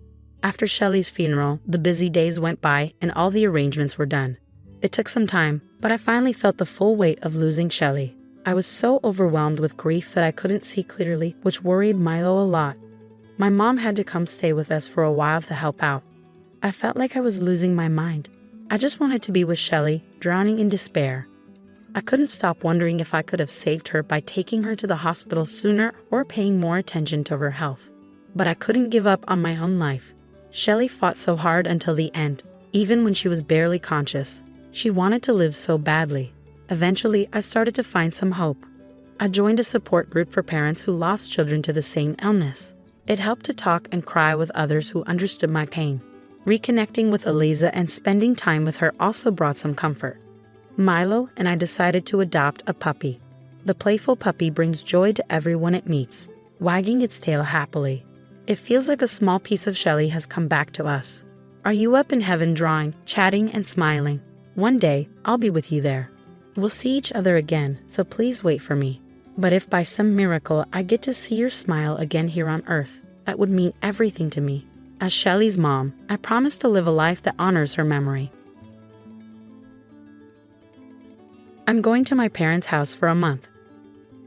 After Shelley's funeral, the busy days went by and all the arrangements were done. It took some time, but I finally felt the full weight of losing Shelley. I was so overwhelmed with grief that I couldn't see clearly, which worried Milo a lot. My mom had to come stay with us for a while to help out. I felt like I was losing my mind. I just wanted to be with Shelley, drowning in despair. I couldn't stop wondering if I could have saved her by taking her to the hospital sooner or paying more attention to her health. But I couldn't give up on my own life. Shelley fought so hard until the end, even when she was barely conscious. She wanted to live so badly. Eventually, I started to find some hope. I joined a support group for parents who lost children to the same illness. It helped to talk and cry with others who understood my pain. Reconnecting with Eliza and spending time with her also brought some comfort. Milo and I decided to adopt a puppy. The playful puppy brings joy to everyone it meets, wagging its tail happily. It feels like a small piece of Shelley has come back to us. Are you up in heaven drawing, chatting, and smiling? One day, I'll be with you there. We'll see each other again, so please wait for me. But if by some miracle I get to see your smile again here on Earth, that would mean everything to me. As Shelley's mom, I promise to live a life that honors her memory. I'm going to my parents' house for a month.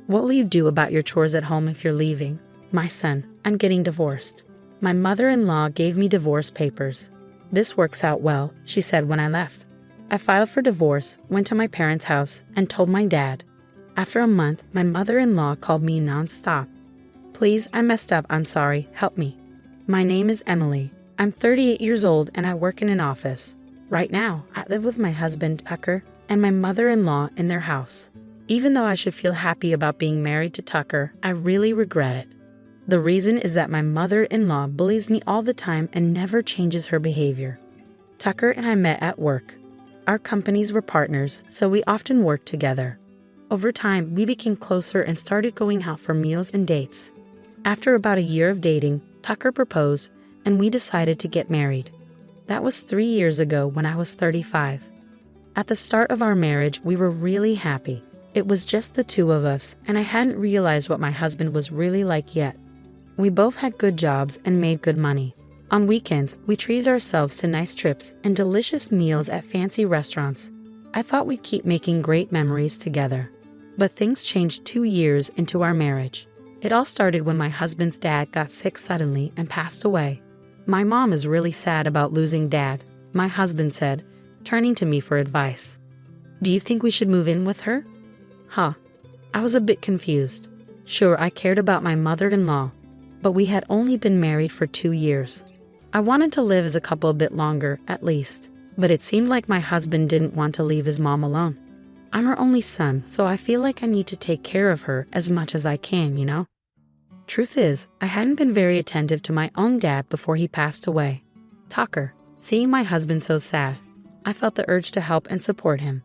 What will you do about your chores at home if you're leaving? My son, I'm getting divorced. My mother-in-law gave me divorce papers. This works out well, she said when I left. I filed for divorce, went to my parents' house, and told my dad. After a month, my mother-in-law called me non-stop. Please, I messed up, I'm sorry, help me. My name is Emily. I'm 38 years old and I work in an office. Right now, I live with my husband, Tucker, and my mother-in-law in their house. Even though I should feel happy about being married to Tucker, I really regret it. The reason is that my mother-in-law bullies me all the time and never changes her behavior. Tucker and I met at work. Our companies were partners, so we often worked together. Over time, we became closer and started going out for meals and dates. After about a year of dating, Tucker proposed, and we decided to get married. That was 3 years ago when I was 35. At the start of our marriage, we were really happy. It was just the two of us, and I hadn't realized what my husband was really like yet. We both had good jobs and made good money. On weekends, we treated ourselves to nice trips and delicious meals at fancy restaurants. I thought we'd keep making great memories together. But things changed 2 years into our marriage. It all started when my husband's dad got sick suddenly and passed away. My mom is really sad about losing Dad, my husband said, turning to me for advice. Do you think we should move in with her? I was a bit confused. Sure, I cared about my mother-in-law, but we had only been married for 2 years. I wanted to live as a couple a bit longer, at least, but it seemed like my husband didn't want to leave his mom alone. I'm her only son, so I feel like I need to take care of her as much as I can, you know? Truth is, I hadn't been very attentive to my own dad before he passed away. Tucker, seeing my husband so sad, I felt the urge to help and support him.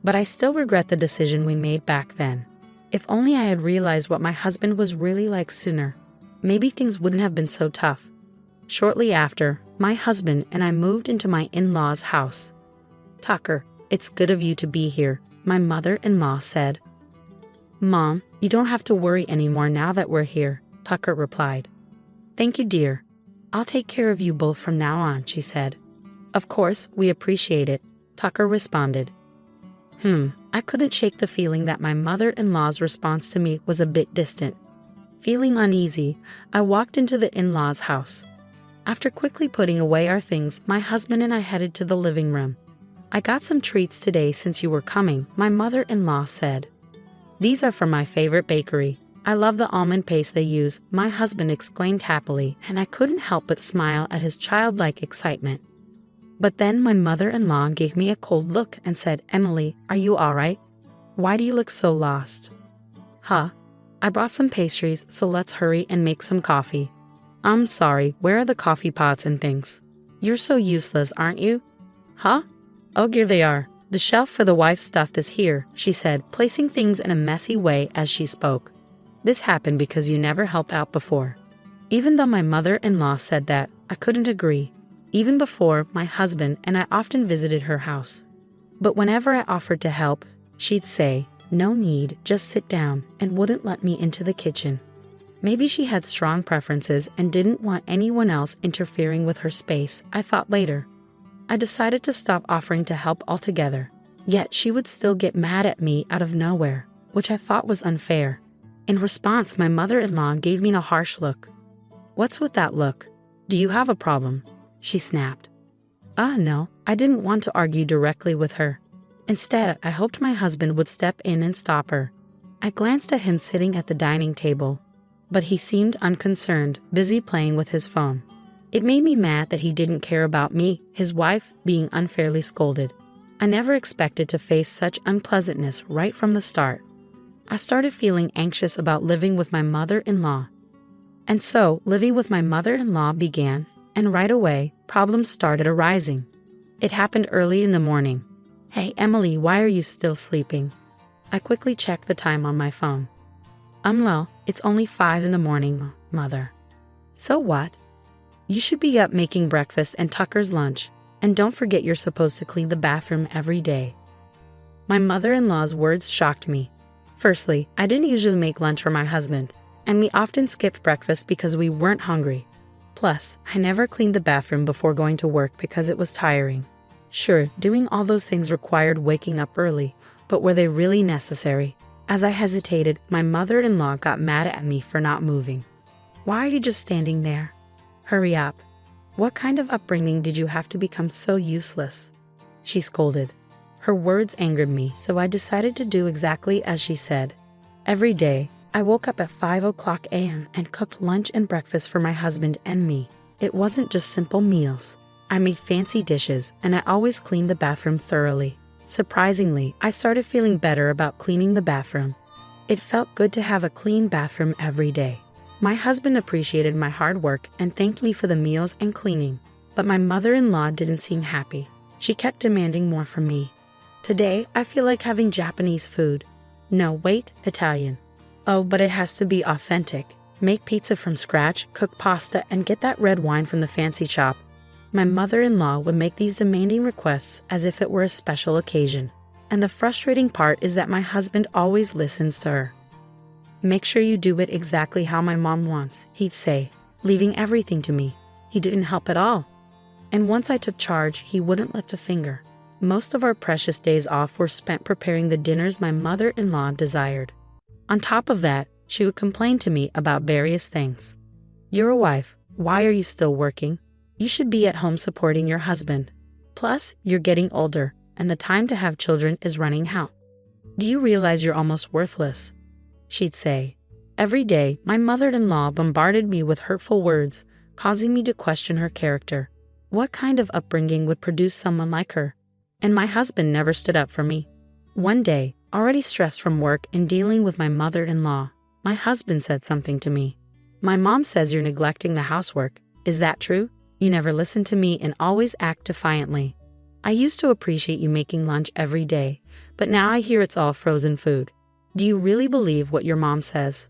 But I still regret the decision we made back then. If only I had realized what my husband was really like sooner, maybe things wouldn't have been so tough. Shortly after, my husband and I moved into my in-laws' house. Tucker, it's good of you to be here, my mother-in-law said. Mom, you don't have to worry anymore now that we're here, Tucker replied. Thank you, dear. I'll take care of you both from now on, she said. Of course, we appreciate it, Tucker responded. I couldn't shake the feeling that my mother-in-law's response to me was a bit distant. Feeling uneasy, I walked into the in-laws' house. After quickly putting away our things, my husband and I headed to the living room. I got some treats today since you were coming, my mother-in-law said. These are from my favorite bakery. I love the almond paste they use, my husband exclaimed happily, and I couldn't help but smile at his childlike excitement. But then my mother-in-law gave me a cold look and said, Emily, are you all right? Why do you look so lost? I brought some pastries, so let's hurry and make some coffee. I'm sorry, where are the coffee pots and things? You're so useless, aren't you? Oh, here they are. The shelf for the wife's stuff is here, she said, placing things in a messy way as she spoke. This happened because you never helped out before. Even though my mother-in-law said that, I couldn't agree. Even before, my husband and I often visited her house. But whenever I offered to help, she'd say, no need, just sit down, and wouldn't let me into the kitchen. Maybe she had strong preferences and didn't want anyone else interfering with her space, I thought later. I decided to stop offering to help altogether. Yet she would still get mad at me out of nowhere, which I thought was unfair. In response, my mother-in-law gave me a harsh look. What's with that look? Do you have a problem? She snapped. No, I didn't want to argue directly with her. Instead, I hoped my husband would step in and stop her. I glanced at him sitting at the dining table, but he seemed unconcerned, busy playing with his phone. It made me mad that he didn't care about me, his wife, being unfairly scolded. I never expected to face such unpleasantness right from the start. I started feeling anxious about living with my mother-in-law. And so, living with my mother-in-law began, and right away, problems started arising. It happened early in the morning. "Hey, Emily, why are you still sleeping?" I quickly checked the time on my phone. Well, it's only 5 in the morning, mother." "So what? You should be up making breakfast and Tucker's lunch, and don't forget you're supposed to clean the bathroom every day." My mother-in-law's words shocked me. Firstly, I didn't usually make lunch for my husband, and we often skipped breakfast because we weren't hungry. Plus, I never cleaned the bathroom before going to work because it was tiring. Sure, doing all those things required waking up early, but were they really necessary? As I hesitated, my mother-in-law got mad at me for not moving. "Why are you just standing there? Hurry up. What kind of upbringing did you have to become so useless?" she scolded. Her words angered me, so I decided to do exactly as she said. Every day, I woke up at 5 a.m. and cooked lunch and breakfast for my husband and me. It wasn't just simple meals. I made fancy dishes, and I always cleaned the bathroom thoroughly. Surprisingly, I started feeling better about cleaning the bathroom. It felt good to have a clean bathroom every day. My husband appreciated my hard work and thanked me for the meals and cleaning. But my mother-in-law didn't seem happy. She kept demanding more from me. "Today, I feel like having Japanese food." "No, wait, Italian." "Oh, but it has to be authentic. Make pizza from scratch, cook pasta, and get that red wine from the fancy shop." My mother-in-law would make these demanding requests as if it were a special occasion. And the frustrating part is that my husband always listens to her. "Make sure you do it exactly how my mom wants," he'd say, leaving everything to me. He didn't help at all. And once I took charge, he wouldn't lift a finger. Most of our precious days off were spent preparing the dinners my mother-in-law desired. On top of that, she would complain to me about various things. "You're a wife. Why are you still working? You should be at home supporting your husband. Plus, you're getting older, and the time to have children is running out. Do you realize you're almost worthless?" she'd say. Every day, my mother-in-law bombarded me with hurtful words, causing me to question her character. What kind of upbringing would produce someone like her? And my husband never stood up for me. One day, already stressed from work and dealing with my mother-in-law, my husband said something to me. "My mom says you're neglecting the housework. Is that true? You never listen to me and always act defiantly. I used to appreciate you making lunch every day, but now I hear it's all frozen food. Do you really believe what your mom says?"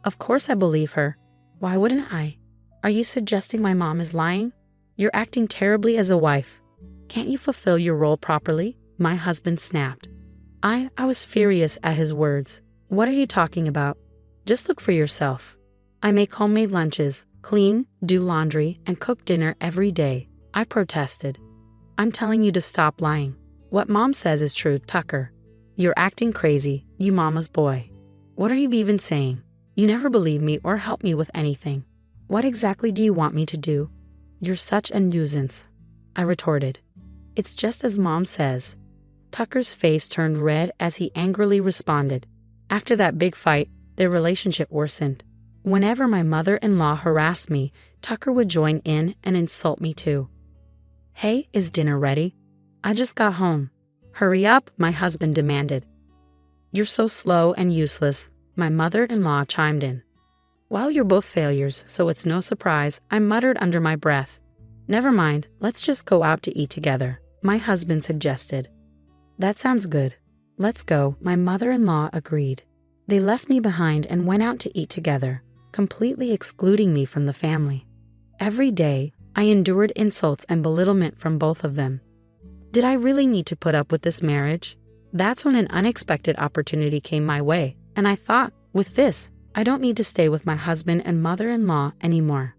Of course I believe her. Why wouldn't I? Are you suggesting my mom is lying? You're acting terribly as a wife. Can't you fulfill your role properly? My husband snapped. I was furious at his words. What are you talking about? Just look for yourself. I make homemade lunches, clean, do laundry, and cook dinner every day, I protested. I'm telling you to stop lying. What mom says is true, Tucker. You're acting crazy, you mama's boy. What are you even saying? You never believe me or help me with anything. What exactly do you want me to do? You're such a nuisance, I retorted. It's just as mom says. Tucker's face turned red as he angrily responded. After that big fight, their relationship worsened. Whenever my mother-in-law harassed me, Tucker would join in and insult me too. Hey, is dinner ready? I just got home. Hurry up, my husband demanded. You're so slow and useless, my mother-in-law chimed in. Well, you're both failures, so it's no surprise, I muttered under my breath. Never mind, let's just go out to eat together, my husband suggested. That sounds good. Let's go, my mother-in-law agreed. They left me behind and went out to eat together, completely excluding me from the family. Every day, I endured insults and belittlement from both of them. Did I really need to put up with this marriage? That's when an unexpected opportunity came my way, and I thought, with this, I don't need to stay with my husband and mother-in-law anymore.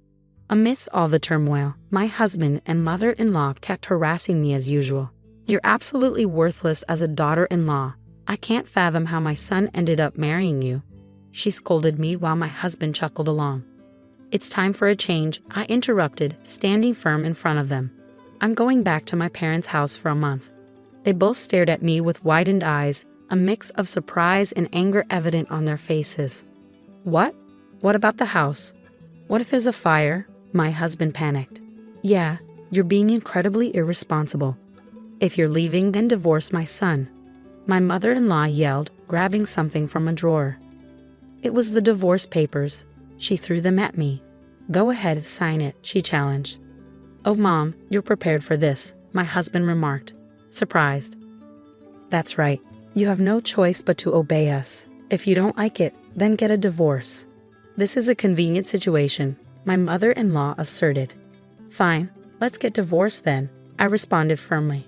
Amidst all the turmoil, my husband and mother-in-law kept harassing me as usual. You're absolutely worthless as a daughter-in-law. I can't fathom how my son ended up marrying you. She scolded me while my husband chuckled along. It's time for a change, I interrupted, standing firm in front of them. I'm going back to my parents' house for a month. They both stared at me with widened eyes, a mix of surprise and anger evident on their faces. What? What about the house? What if there's a fire? My husband panicked. Yeah, you're being incredibly irresponsible. If you're leaving, then divorce my son. My mother-in-law yelled, grabbing something from a drawer. It was the divorce papers. She threw them at me. "Go ahead, sign it," she challenged. "Oh, Mom, you're prepared for this," my husband remarked, surprised. "That's right. You have no choice but to obey us. If you don't like it, then get a divorce." "This is a convenient situation," my mother-in-law asserted. "Fine, let's get divorced then," I responded firmly.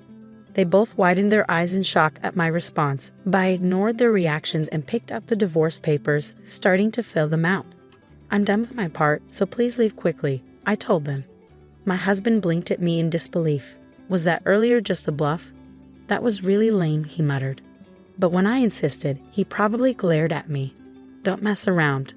They both widened their eyes in shock at my response, but I ignored their reactions and picked up the divorce papers, starting to fill them out. "I'm done with my part, so please leave quickly," I told them. My husband blinked at me in disbelief. "Was that earlier just a bluff?" "That was really lame," he muttered. But when I insisted, he probably glared at me. "Don't mess around.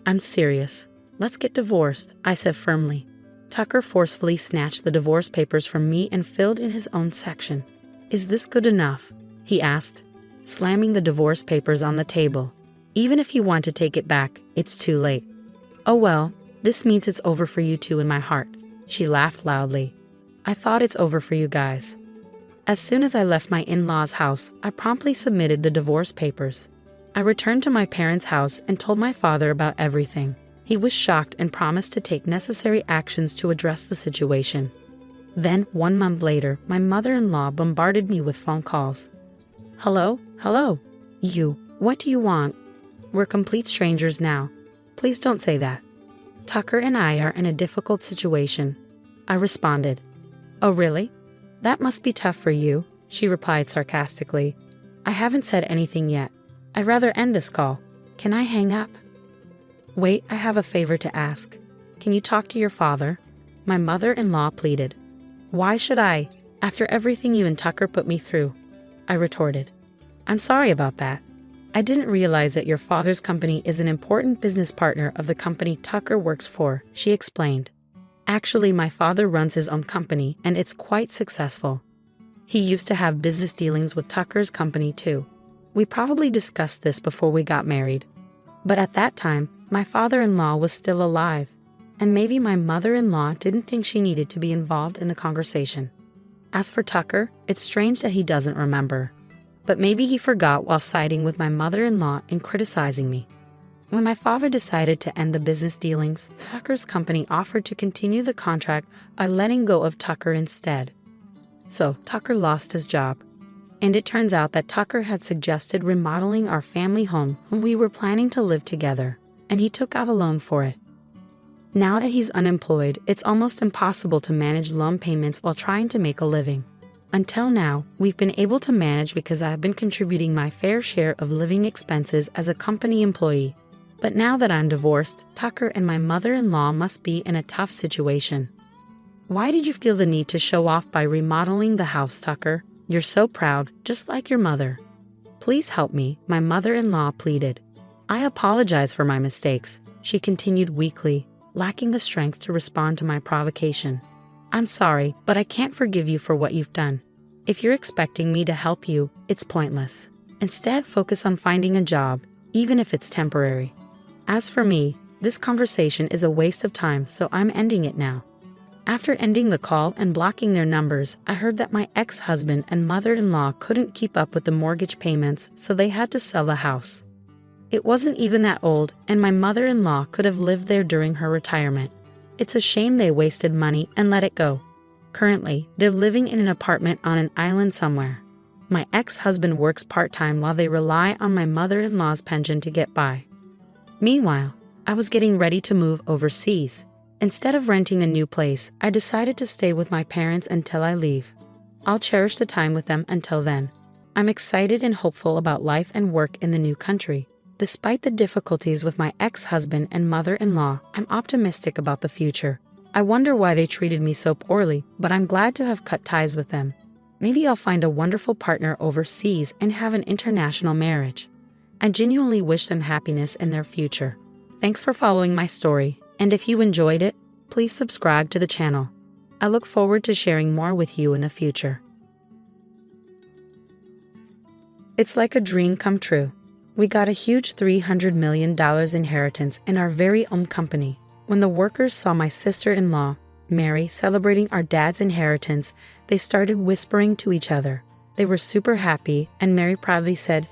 I'm serious. Let's get divorced," I said firmly. Tucker forcefully snatched the divorce papers from me and filled in his own section. "Is this good enough?" he asked, slamming the divorce papers on the table. "Even if you want to take it back, it's too late." "Oh well, this means it's over for you two in my heart," she laughed loudly. "I thought it's over for you guys." As soon as I left my in-laws' house, I promptly submitted the divorce papers. I returned to my parents' house and told my father about everything. He was shocked and promised to take necessary actions to address the situation. Then, 1 month later, my mother-in-law bombarded me with phone calls. Hello? You, what do you want? We're complete strangers now. Please don't say that. Tucker and I are in a difficult situation," I responded. "Oh really? That must be tough for you," she replied sarcastically. "I haven't said anything yet. I'd rather end this call. Can I hang up?" "Wait, I have a favor to ask. Can you talk to your father?" my mother-in-law pleaded. "Why should I, after everything you and Tucker put me through?" I retorted. "I'm sorry about that. I didn't realize that your father's company is an important business partner of the company Tucker works for," she explained. "Actually, my father runs his own company and it's quite successful. He used to have business dealings with Tucker's company too. We probably discussed this before we got married. But at that time, my father-in-law was still alive, and maybe my mother-in-law didn't think she needed to be involved in the conversation. As for Tucker, it's strange that he doesn't remember. But maybe he forgot while siding with my mother-in-law and criticizing me. When my father decided to end the business dealings, Tucker's company offered to continue the contract by letting go of Tucker instead. So Tucker lost his job. And it turns out that Tucker had suggested remodeling our family home when we were planning to live together, and he took out a loan for it. Now that he's unemployed, it's almost impossible to manage loan payments while trying to make a living. Until now, we've been able to manage because I've been contributing my fair share of living expenses as a company employee. But now that I'm divorced, Tucker and my mother-in-law must be in a tough situation. Why did you feel the need to show off by remodeling the house, Tucker? You're so proud, just like your mother. Please help me, my mother-in-law pleaded. I apologize for my mistakes, she continued weakly, lacking the strength to respond to my provocation. I'm sorry, but I can't forgive you for what you've done. If you're expecting me to help you, it's pointless. Instead, focus on finding a job, even if it's temporary. As for me, this conversation is a waste of time, so I'm ending it now. After ending the call and blocking their numbers, I heard that my ex-husband and mother-in-law couldn't keep up with the mortgage payments, so they had to sell the house. It wasn't even that old, and my mother-in-law could have lived there during her retirement. It's a shame they wasted money and let it go. Currently, they're living in an apartment on an island somewhere. My ex-husband works part-time while they rely on my mother-in-law's pension to get by. Meanwhile, I was getting ready to move overseas. Instead of renting a new place, I decided to stay with my parents until I leave. I'll cherish the time with them until then. I'm excited and hopeful about life and work in the new country. Despite the difficulties with my ex-husband and mother-in-law, I'm optimistic about the future. I wonder why they treated me so poorly, but I'm glad to have cut ties with them. Maybe I'll find a wonderful partner overseas and have an international marriage. I genuinely wish them happiness in their future. Thanks for following my story, and if you enjoyed it, please subscribe to the channel. I look forward to sharing more with you in the future. It's like a dream come true. We got a huge $300 million inheritance in our very own company. When the workers saw my sister-in-law, Mary, celebrating our dad's inheritance, they started whispering to each other. They were super happy, and Mary proudly said,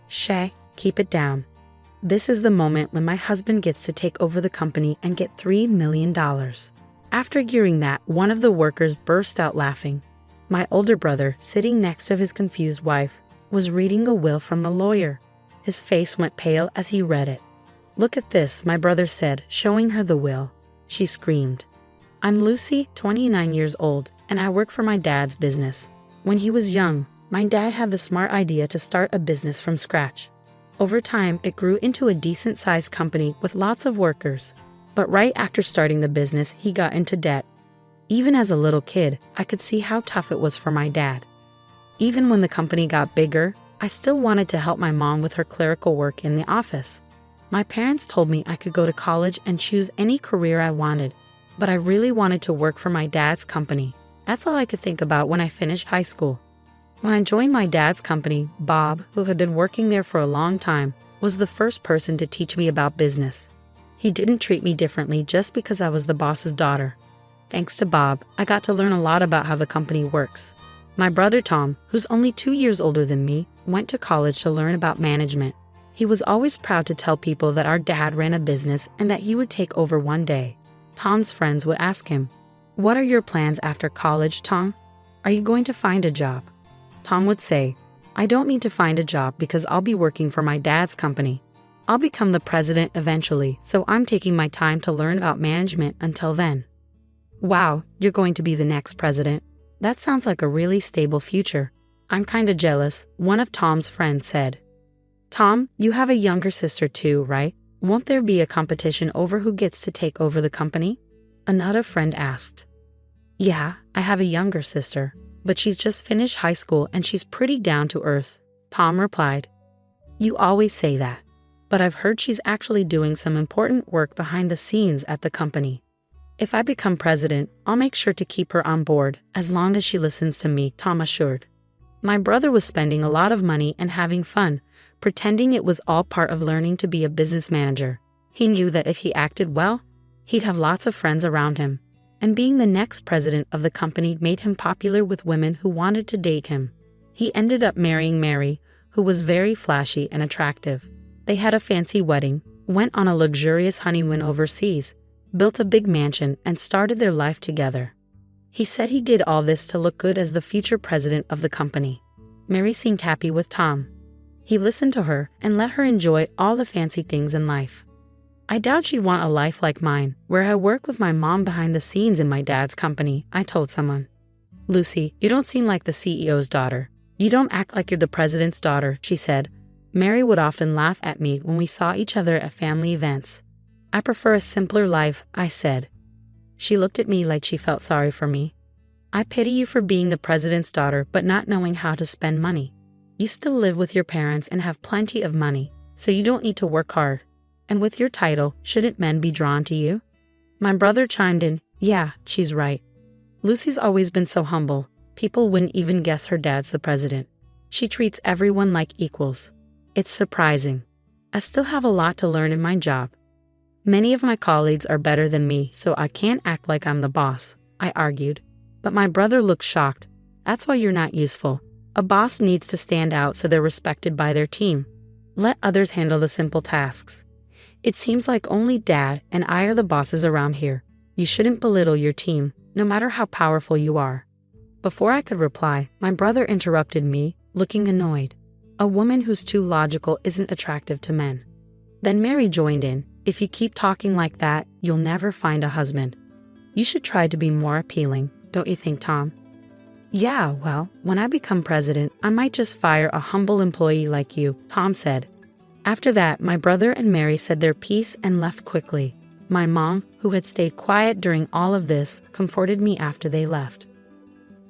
Shay, keep it down. This is the moment when my husband gets to take over the company and get $3 million. After hearing that, one of the workers burst out laughing. My older brother, sitting next to his confused wife, was reading a will from the lawyer. His face went pale as he read it. "Look at this," my brother said, showing her the will. She screamed. "I'm Lucy, 29 years old, and I work for my dad's business. When he was young, my dad had the smart idea to start a business from scratch. Over time, it grew into a decent-sized company with lots of workers. But right after starting the business, he got into debt. Even as a little kid, I could see how tough it was for my dad. Even when the company got bigger, I still wanted to help my mom with her clerical work in the office. My parents told me I could go to college and choose any career I wanted, but I really wanted to work for my dad's company. That's all I could think about when I finished high school. When I joined my dad's company, Bob, who had been working there for a long time, was the first person to teach me about business. He didn't treat me differently just because I was the boss's daughter. Thanks to Bob, I got to learn a lot about how the company works. My brother Tom, who's only 2 years older than me, went to college to learn about management. He was always proud to tell people that our dad ran a business and that he would take over one day. Tom's friends would ask him, "What are your plans after college, Tom? Are you going to find a job?" Tom would say, "I don't need to find a job because I'll be working for my dad's company. I'll become the president eventually, so I'm taking my time to learn about management until then." "Wow, you're going to be the next president. That sounds like a really stable future. I'm kinda jealous," one of Tom's friends said. "Tom, you have a younger sister too, right? Won't there be a competition over who gets to take over the company?" Another friend asked. "Yeah, I have a younger sister, but she's just finished high school and she's pretty down to earth," Tom replied. "You always say that, but I've heard she's actually doing some important work behind the scenes at the company. If I become president, I'll make sure to keep her on board as long as she listens to me," Tom assured. My brother was spending a lot of money and having fun, pretending it was all part of learning to be a business manager. He knew that if he acted well, he'd have lots of friends around him, and being the next president of the company made him popular with women who wanted to date him. He ended up marrying Mary, who was very flashy and attractive. They had a fancy wedding, went on a luxurious honeymoon overseas, built a big mansion, and started their life together. He said he did all this to look good as the future president of the company. Mary seemed happy with Tom. He listened to her and let her enjoy all the fancy things in life. "I doubt she'd want a life like mine, where I work with my mom behind the scenes in my dad's company," I told someone. "Lucy, you don't seem like the CEO's daughter. You don't act like you're the president's daughter," she said. Mary would often laugh at me when we saw each other at family events. "I prefer a simpler life," I said. She looked at me like she felt sorry for me. "I pity you for being the president's daughter but not knowing how to spend money. You still live with your parents and have plenty of money, so you don't need to work hard. And with your title, shouldn't men be drawn to you?" My brother chimed in, "Yeah, she's right. Lucy's always been so humble. People wouldn't even guess her dad's the president. She treats everyone like equals. It's surprising. I still have a lot to learn in my job. Many of my colleagues are better than me, so I can't act like I'm the boss," I argued. But my brother looked shocked. "That's why you're not useful. A boss needs to stand out so they're respected by their team. Let others handle the simple tasks. It seems like only Dad and I are the bosses around here. You shouldn't belittle your team, no matter how powerful you are." Before I could reply, my brother interrupted me, looking annoyed. "A woman who's too logical isn't attractive to men." Then Mary joined in. "If you keep talking like that, you'll never find a husband. You should try to be more appealing, don't you think, Tom?" "Yeah, well, when I become president, I might just fire a humble employee like you," Tom said. After that, my brother and Mary said their piece and left quickly. My mom, who had stayed quiet during all of this, comforted me after they left.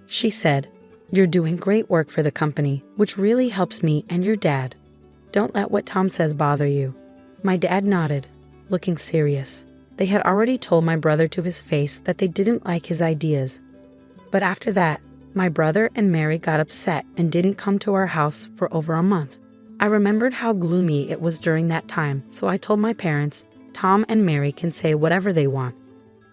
She said, "You're doing great work for the company, which really helps me and your dad. Don't let what Tom says bother you." My dad nodded, looking serious. They had already told my brother to his face that they didn't like his ideas. But after that, my brother and Mary got upset and didn't come to our house for over a month. I remembered how gloomy it was during that time, so I told my parents, "Tom and Mary can say whatever they want."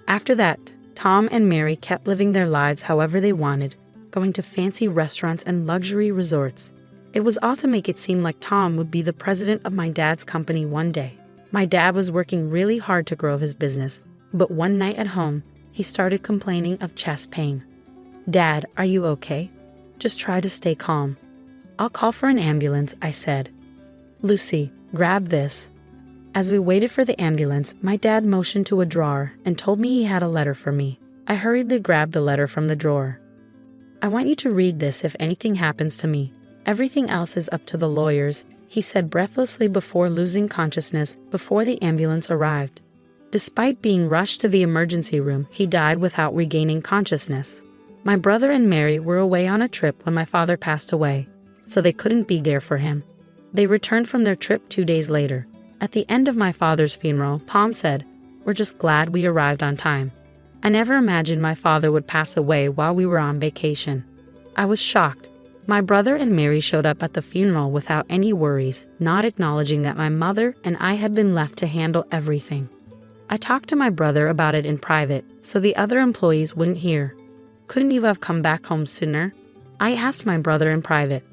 After that, Tom and Mary kept living their lives however they wanted, going to fancy restaurants and luxury resorts. It was all to make it seem like Tom would be the president of my dad's company one day. My dad was working really hard to grow his business, but one night at home, he started complaining of chest pain. "Dad, are you okay? Just try to stay calm." "I'll call for an ambulance," I said. "Lucy, grab this." As we waited for the ambulance, my dad motioned to a drawer and told me he had a letter for me. I hurriedly grabbed the letter from the drawer. "I want you to read this if anything happens to me. Everything else is up to the lawyers," he said breathlessly before losing consciousness before the ambulance arrived. Despite being rushed to the emergency room, he died without regaining consciousness. My brother and Mary were away on a trip when my father passed away, so they couldn't be there for him. They returned from their trip 2 days later. At the end of my father's funeral, Tom said, "We're just glad we arrived on time. I never imagined my father would pass away while we were on vacation." I was shocked. My brother and Mary showed up at the funeral without any worries, not acknowledging that my mother and I had been left to handle everything. I talked to my brother about it in private, so the other employees wouldn't hear. "Couldn't you have come back home sooner?" I asked my brother in private.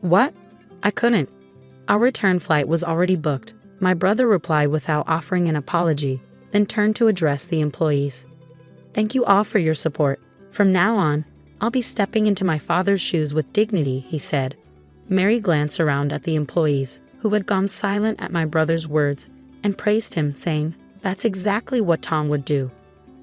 "What?" "I couldn't. Our return flight was already booked," my brother replied without offering an apology, then turned to address the employees. "Thank you all for your support. From now on, I'll be stepping into my father's shoes with dignity," he said. Mary glanced around at the employees, who had gone silent at my brother's words, and praised him, saying, "That's exactly what Tom would do."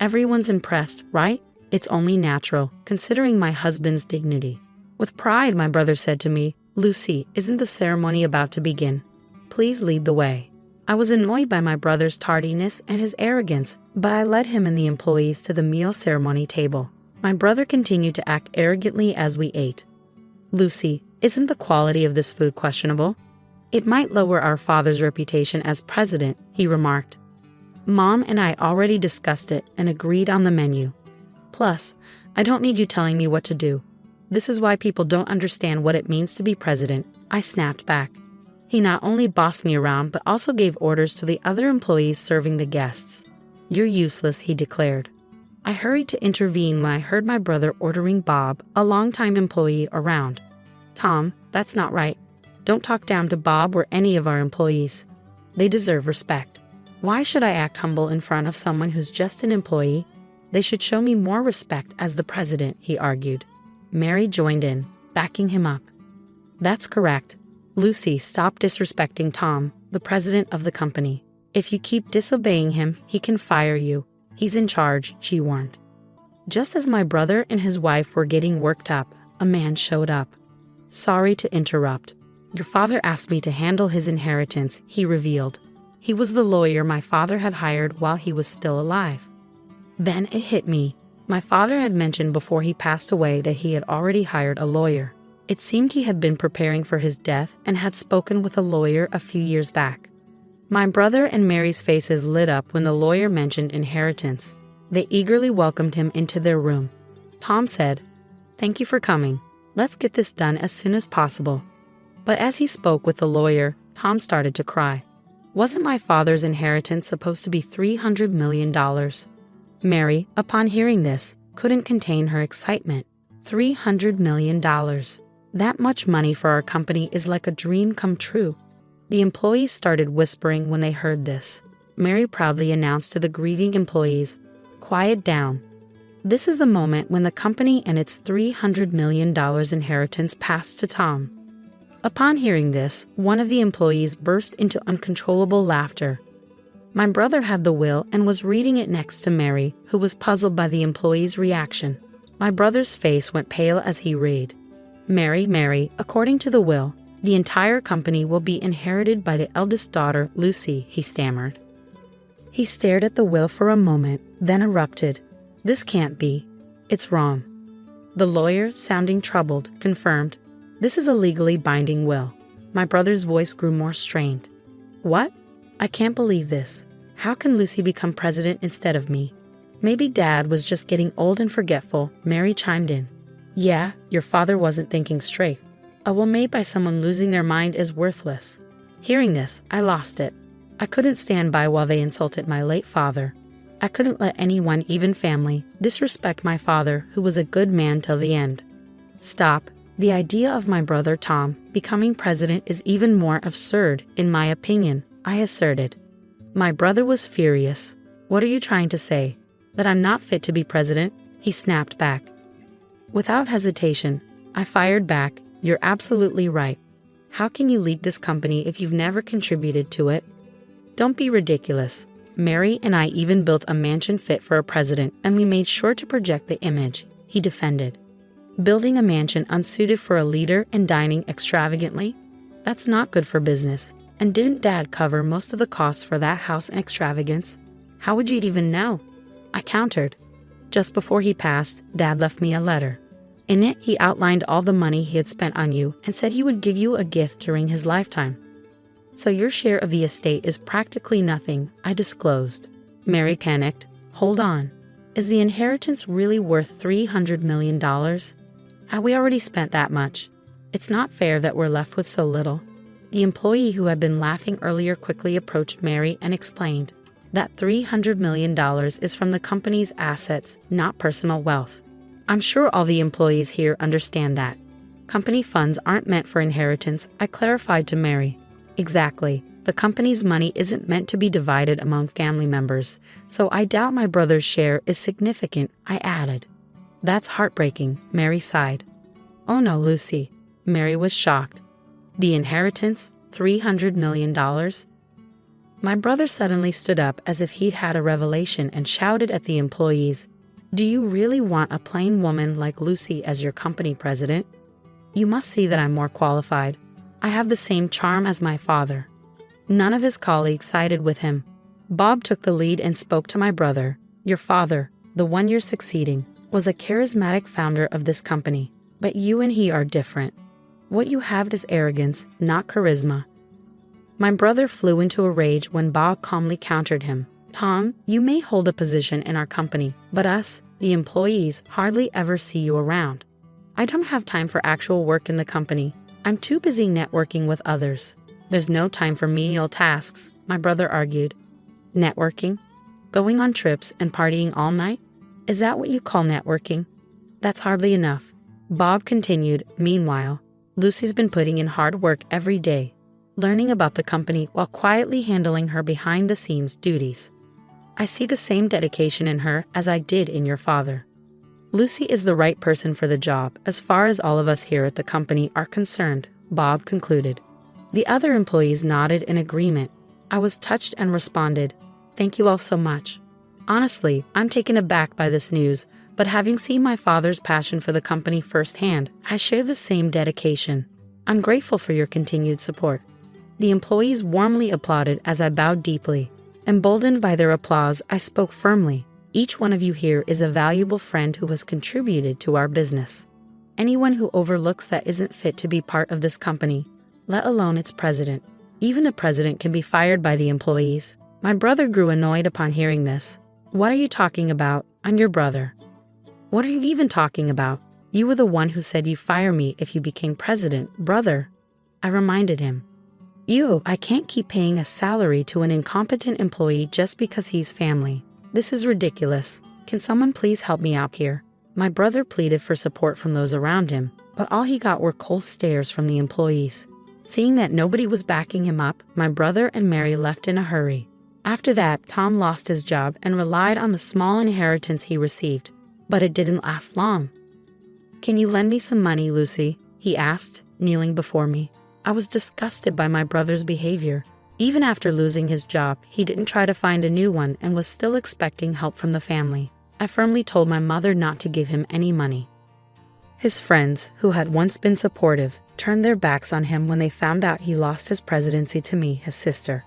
"Everyone's impressed, right? It's only natural, considering my husband's dignity." With pride, my brother said to me, "Lucy, isn't the ceremony about to begin? Please lead the way." I was annoyed by my brother's tardiness and his arrogance, but I led him and the employees to the meal ceremony table. My brother continued to act arrogantly as we ate. "Lucy, isn't the quality of this food questionable? It might lower our father's reputation as president," he remarked. "Mom and I already discussed it and agreed on the menu. Plus, I don't need you telling me what to do. This is why people don't understand what it means to be president," I snapped back. He not only bossed me around but also gave orders to the other employees serving the guests. "You're useless," he declared. I hurried to intervene when I heard my brother ordering Bob, a longtime employee, around. "Tom, that's not right. Don't talk down to Bob or any of our employees. They deserve respect. Why should I act humble in front of someone who's just an employee? They should show me more respect as the president," he argued. Mary joined in, backing him up. "That's correct. Lucy, stop disrespecting Tom, the president of the company. If you keep disobeying him, he can fire you. He's in charge," she warned. Just as my brother and his wife were getting worked up, a man showed up. "Sorry to interrupt. Your father asked me to handle his inheritance," he revealed. He was the lawyer my father had hired while he was still alive. Then it hit me. My father had mentioned before he passed away that he had already hired a lawyer. It seemed he had been preparing for his death and had spoken with a lawyer a few years back. My brother and Mary's faces lit up when the lawyer mentioned inheritance. They eagerly welcomed him into their room. Tom said, "Thank you for coming. Let's get this done as soon as possible." But as he spoke with the lawyer, Tom started to cry. Wasn't my father's inheritance supposed to be $300 million? Mary, upon hearing this, couldn't contain her excitement. $300 million. That much money for our company is like a dream come true. The employees started whispering when they heard this. Mary proudly announced to the grieving employees, "Quiet down. This is the moment when the company and its $300 million inheritance passed to Tom." Upon hearing this, one of the employees burst into uncontrollable laughter. My brother had the will and was reading it next to Mary, who was puzzled by the employee's reaction. My brother's face went pale as he read, Mary, according to the will, the entire company will be inherited by the eldest daughter, Lucy," he stammered. He stared at the will for a moment, then erupted. "This can't be. It's wrong." The lawyer, sounding troubled, confirmed, "This is a legally binding will." My brother's voice grew more strained. "What? I can't believe this. How can Lucy become president instead of me?" "Maybe Dad was just getting old and forgetful," Mary chimed in. "Yeah, your father wasn't thinking straight. A will made by someone losing their mind is worthless." Hearing this, I lost it. I couldn't stand by while they insulted my late father. I couldn't let anyone, even family, disrespect my father, who was a good man till the end. "Stop. The idea of my brother Tom becoming president is even more absurd, in my opinion, I asserted. My brother was furious. What are you trying to say? That I'm not fit to be president? He snapped back. Without hesitation, I fired back, you're absolutely right. How can you lead this company if you've never contributed to it? Don't be ridiculous. Mary and I even built a mansion fit for a president, and we made sure to project the image, he defended. Building a mansion unsuited for a leader and dining extravagantly? That's not good for business. And didn't Dad cover most of the costs for that house and extravagance? How would you even know? I countered. Just before he passed, Dad left me a letter. In it, he outlined all the money he had spent on you and said he would give you a gift during his lifetime. So your share of the estate is practically nothing, I disclosed. Mary panicked. Hold on. Is the inheritance really worth $300 million? Have we already spent that much? It's not fair that we're left with so little. The employee who had been laughing earlier quickly approached Mary and explained that $300 million is from the company's assets, not personal wealth. I'm sure all the employees here understand that. Company funds aren't meant for inheritance, I clarified to Mary. Exactly. The company's money isn't meant to be divided among family members, so I doubt my brother's share is significant, I added. That's heartbreaking, Mary sighed. Oh no, Lucy. Mary was shocked. The inheritance? $300 million? My brother suddenly stood up as if he'd had a revelation and shouted at the employees, Do you really want a plain woman like Lucy as your company president? You must see that I'm more qualified. I have the same charm as my father. None of his colleagues sided with him. Bob took the lead and spoke to my brother. Your father, the one you're succeeding, was a charismatic founder of this company, but you and he are different. What you have is arrogance, not charisma. My brother flew into a rage when Bob calmly countered him. Tom, you may hold a position in our company, but us, the employees, hardly ever see you around. I don't have time for actual work in the company. I'm too busy networking with others. There's no time for menial tasks, my brother argued. Networking? Going on trips and partying all night? Is that what you call networking? That's hardly enough. Bob continued, meanwhile, Lucy's been putting in hard work every day, learning about the company while quietly handling her behind-the-scenes duties. I see the same dedication in her as I did in your father. Lucy is the right person for the job as far as all of us here at the company are concerned, Bob concluded. The other employees nodded in agreement. I was touched and responded, Thank you all so much. Honestly, I'm taken aback by this news, but having seen my father's passion for the company firsthand, I share the same dedication. I'm grateful for your continued support. The employees warmly applauded as I bowed deeply. Emboldened by their applause, I spoke firmly. Each one of you here is a valuable friend who has contributed to our business. Anyone who overlooks that isn't fit to be part of this company, let alone its president. Even the president can be fired by the employees. My brother grew annoyed upon hearing this. What are you talking about? I'm your brother. What are you even talking about? You were the one who said you'd fire me if you became president, brother. I reminded him. I can't keep paying a salary to an incompetent employee just because he's family. This is ridiculous. Can someone please help me out here? My brother pleaded for support from those around him, but all he got were cold stares from the employees. Seeing that nobody was backing him up, my brother and Mary left in a hurry. After that, Tom lost his job and relied on the small inheritance he received. But it didn't last long. Can you lend me some money, Lucy? He asked, kneeling before me. I was disgusted by my brother's behavior. Even after losing his job, he didn't try to find a new one and was still expecting help from the family. I firmly told my mother not to give him any money. His friends, who had once been supportive, turned their backs on him when they found out he lost his presidency to me, his sister.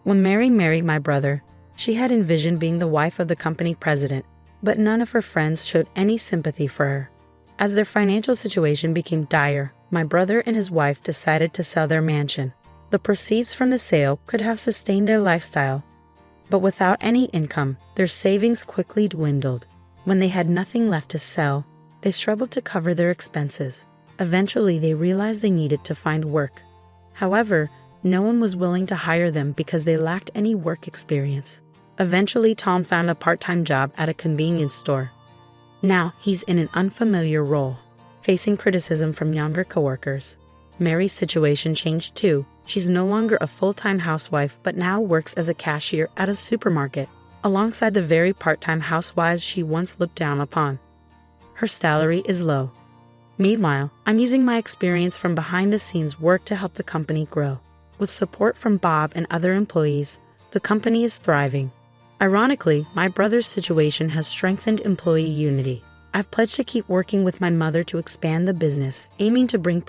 When Mary married my brother, she had envisioned being the wife of the company president, but none of her friends showed any sympathy for her. As their financial situation became dire, my brother and his wife decided to sell their mansion. The proceeds from the sale could have sustained their lifestyle, but without any income, their savings quickly dwindled. When they had nothing left to sell, they struggled to cover their expenses. Eventually, they realized they needed to find work. However, no one was willing to hire them because they lacked any work experience. Eventually, Tom found a part-time job at a convenience store. Now, he's in an unfamiliar role, facing criticism from younger coworkers. Mary's situation changed too. She's no longer a full-time housewife but now works as a cashier at a supermarket, alongside the very part-time housewives she once looked down upon. Her salary is low. Meanwhile, I'm using my experience from behind-the-scenes work to help the company grow. With support from Bob and other employees, the company is thriving. Ironically, my brother's situation has strengthened employee unity. I've pledged to keep working with my mother to expand the business, aiming to bring